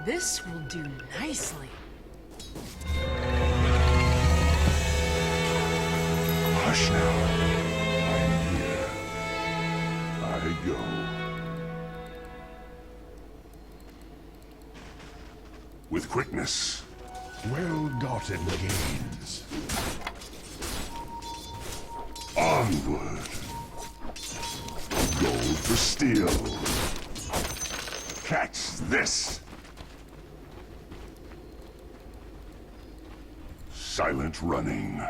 S3: This will do nicely.
S16: Hush now. I'm here. I go. With quickness. Well-gotten gains. Onward. Gold for steel. Catch this. Silent running.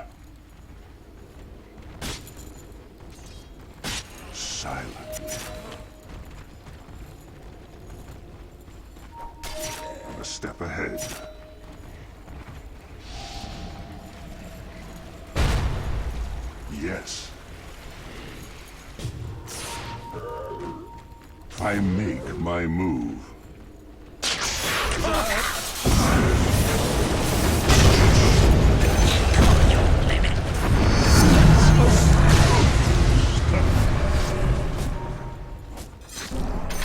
S16: Silently. A step ahead. Yes. I make my move.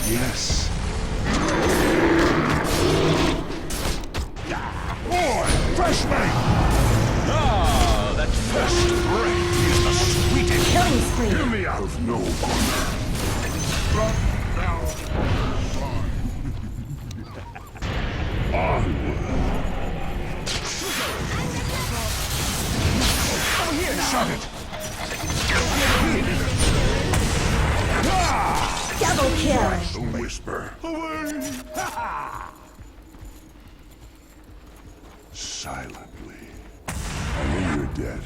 S16: Yes. Boy, fresh meat! Ah, that fresh bread is the sweetest.
S13: Killing spree.
S16: Hear me out of no corner. Drop down. Onward. Over here now. Shut it.
S13: Double kill.
S16: A whisper. Away! Silently. I know you're dead.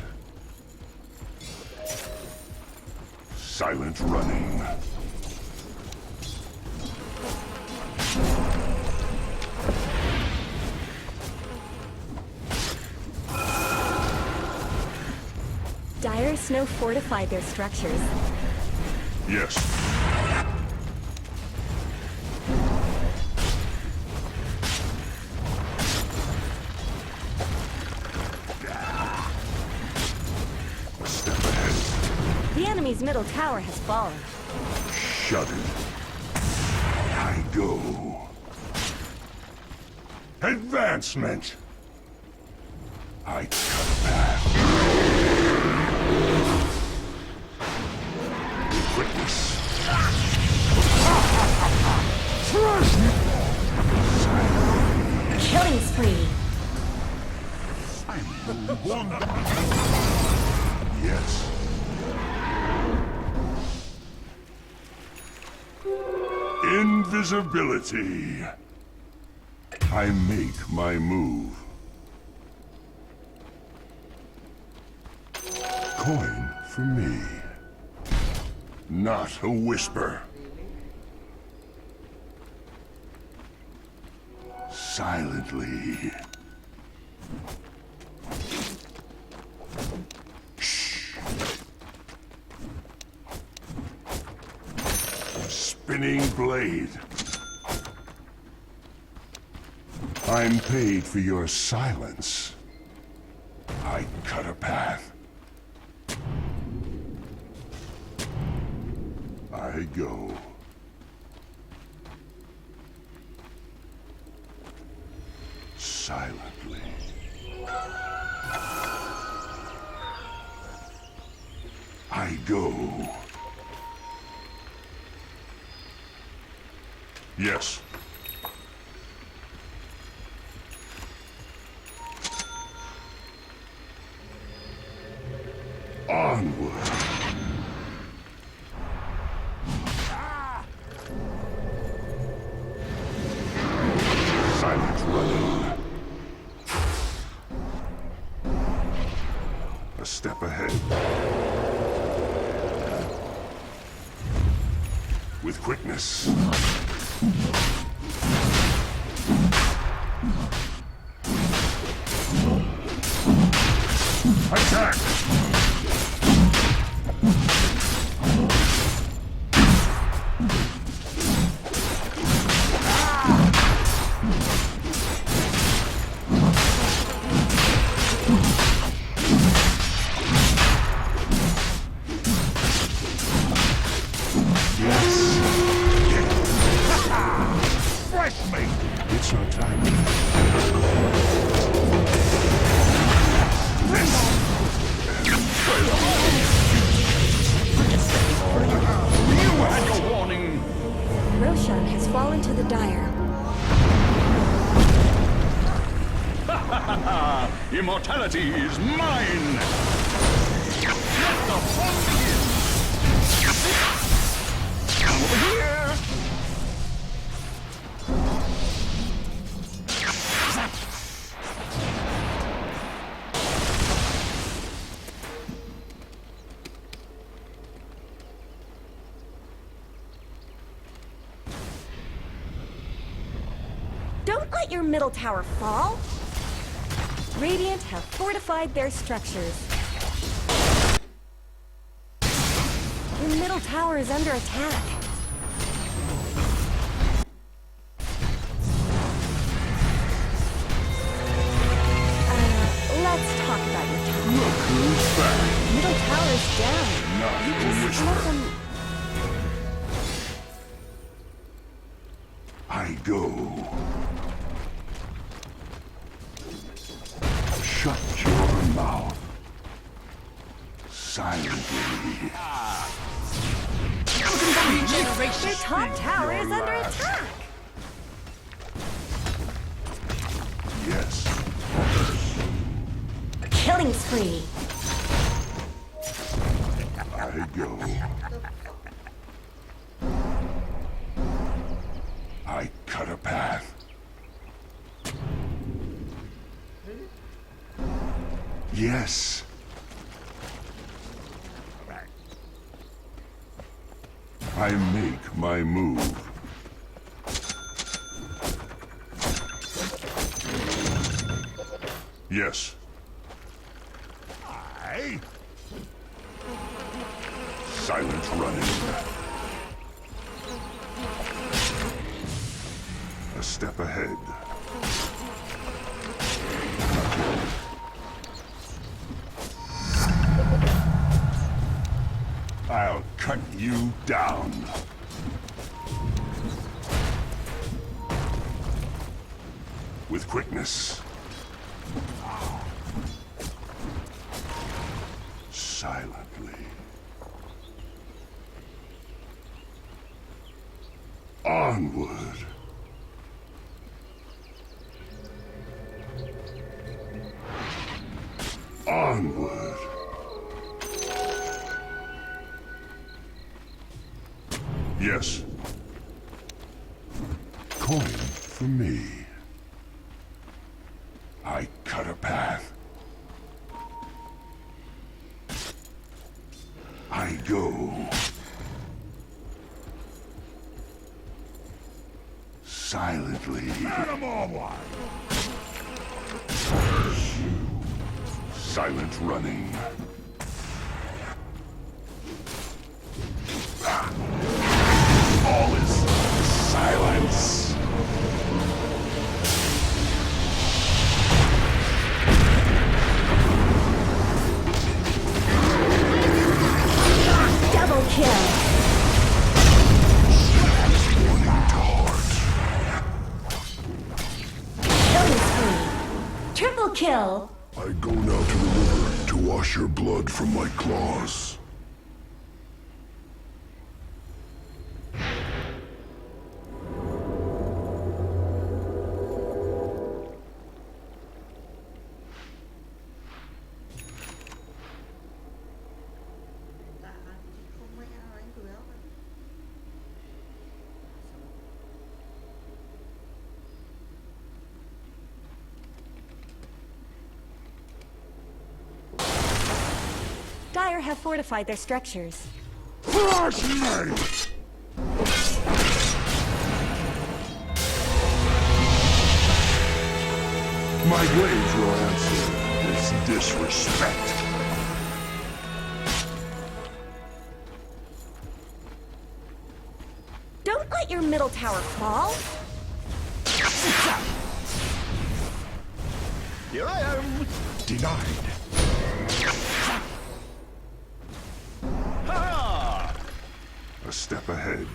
S16: Silent running.
S13: Dire Snow fortified their structures.
S16: Yes. A step ahead.
S13: The enemy's middle tower has fallen.
S16: Shut it. I go. Advancement. I cut a path. Quickness.
S13: Killing spree.
S16: Yes. Invisibility. I make my move. Coin for me. Not a whisper. Silently. Shh. Spinning blade. I'm paid for your silence. I cut a path. I go. Silently. I go. Yes. Onward. Silent running. A step ahead. With quickness. Attack! Fresh meat! It's our time. You had your warning!
S13: Roshan has fallen to the Dire.
S14: Immortality is mine! Let the fun begin! Come over here!
S13: let your middle tower fall. Radiant have fortified their structures. Your middle tower is under attack. Let's talk about your tower.
S16: Look who's back.
S13: Middle tower's down.
S16: Not
S13: You
S16: a
S13: just
S16: whisper.
S13: let them...
S16: I go. Shut your mouth. Silently.
S13: Your top tower is under attack.
S16: Yes.
S13: Killing spree.
S16: I go. I cut a path. Yes. I make my move. Yes. Silent running. A step ahead. I'll cut you down. With quickness. Silently. Onward. Onward. Yes. Coin for me. I cut a path. I go. Silently. Silent running. All is silence.
S13: Double kill. Killing spree. Triple kill.
S16: I go now to the river to wash your blood from my claws.
S13: Dire have fortified their structures.
S16: Crush me! My blades will answer this disrespect.
S13: Don't let your middle tower fall.
S16: Here I am. Denied. A step ahead.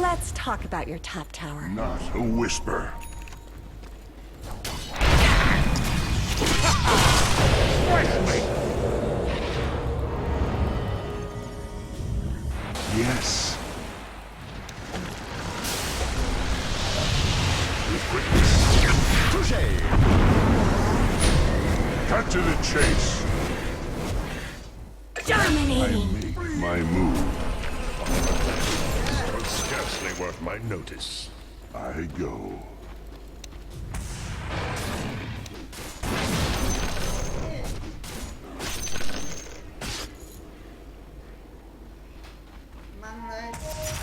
S13: Let's talk about your top tower.
S16: Not a whisper. Yes. With quickness. Touché. Cut to the chase.
S13: Dominating.
S16: I make my move. Scarcely worth my notice. I go.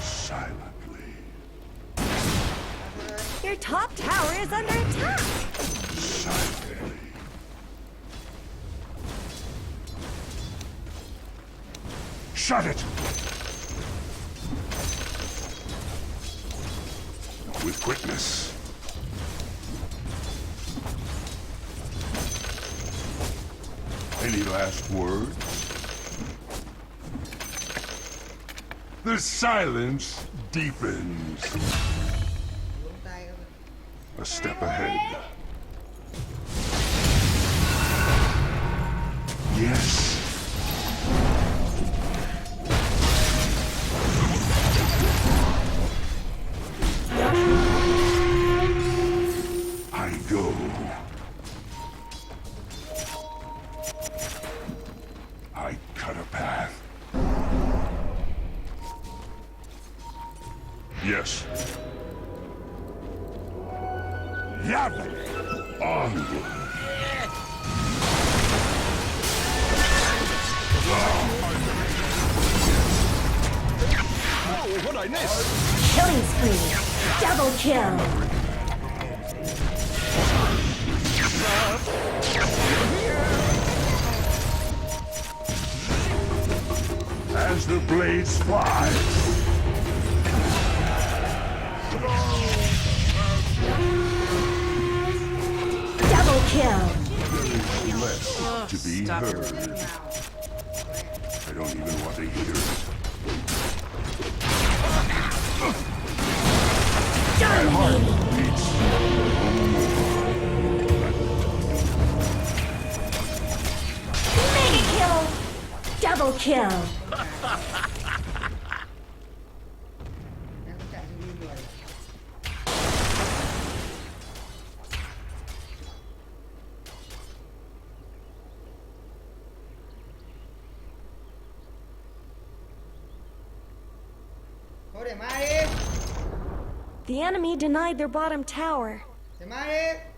S16: Silently.
S13: top tower is under attack.
S16: Shut it! With quickness. Any last words? The silence deepens. A step ahead. Yes. I go. I cut a path. Yes. Yabbit! Onward. Oh, what'd I miss?
S13: Killing spree. Double kill.
S16: As the blades fly.
S13: Double kill.
S16: Less to be heard. I don't even want to hear it. My heart beats
S13: Mega kill. Double kill.
S4: Thôi để mai đi.
S13: The enemy denied their bottom tower.
S4: Để mai đi.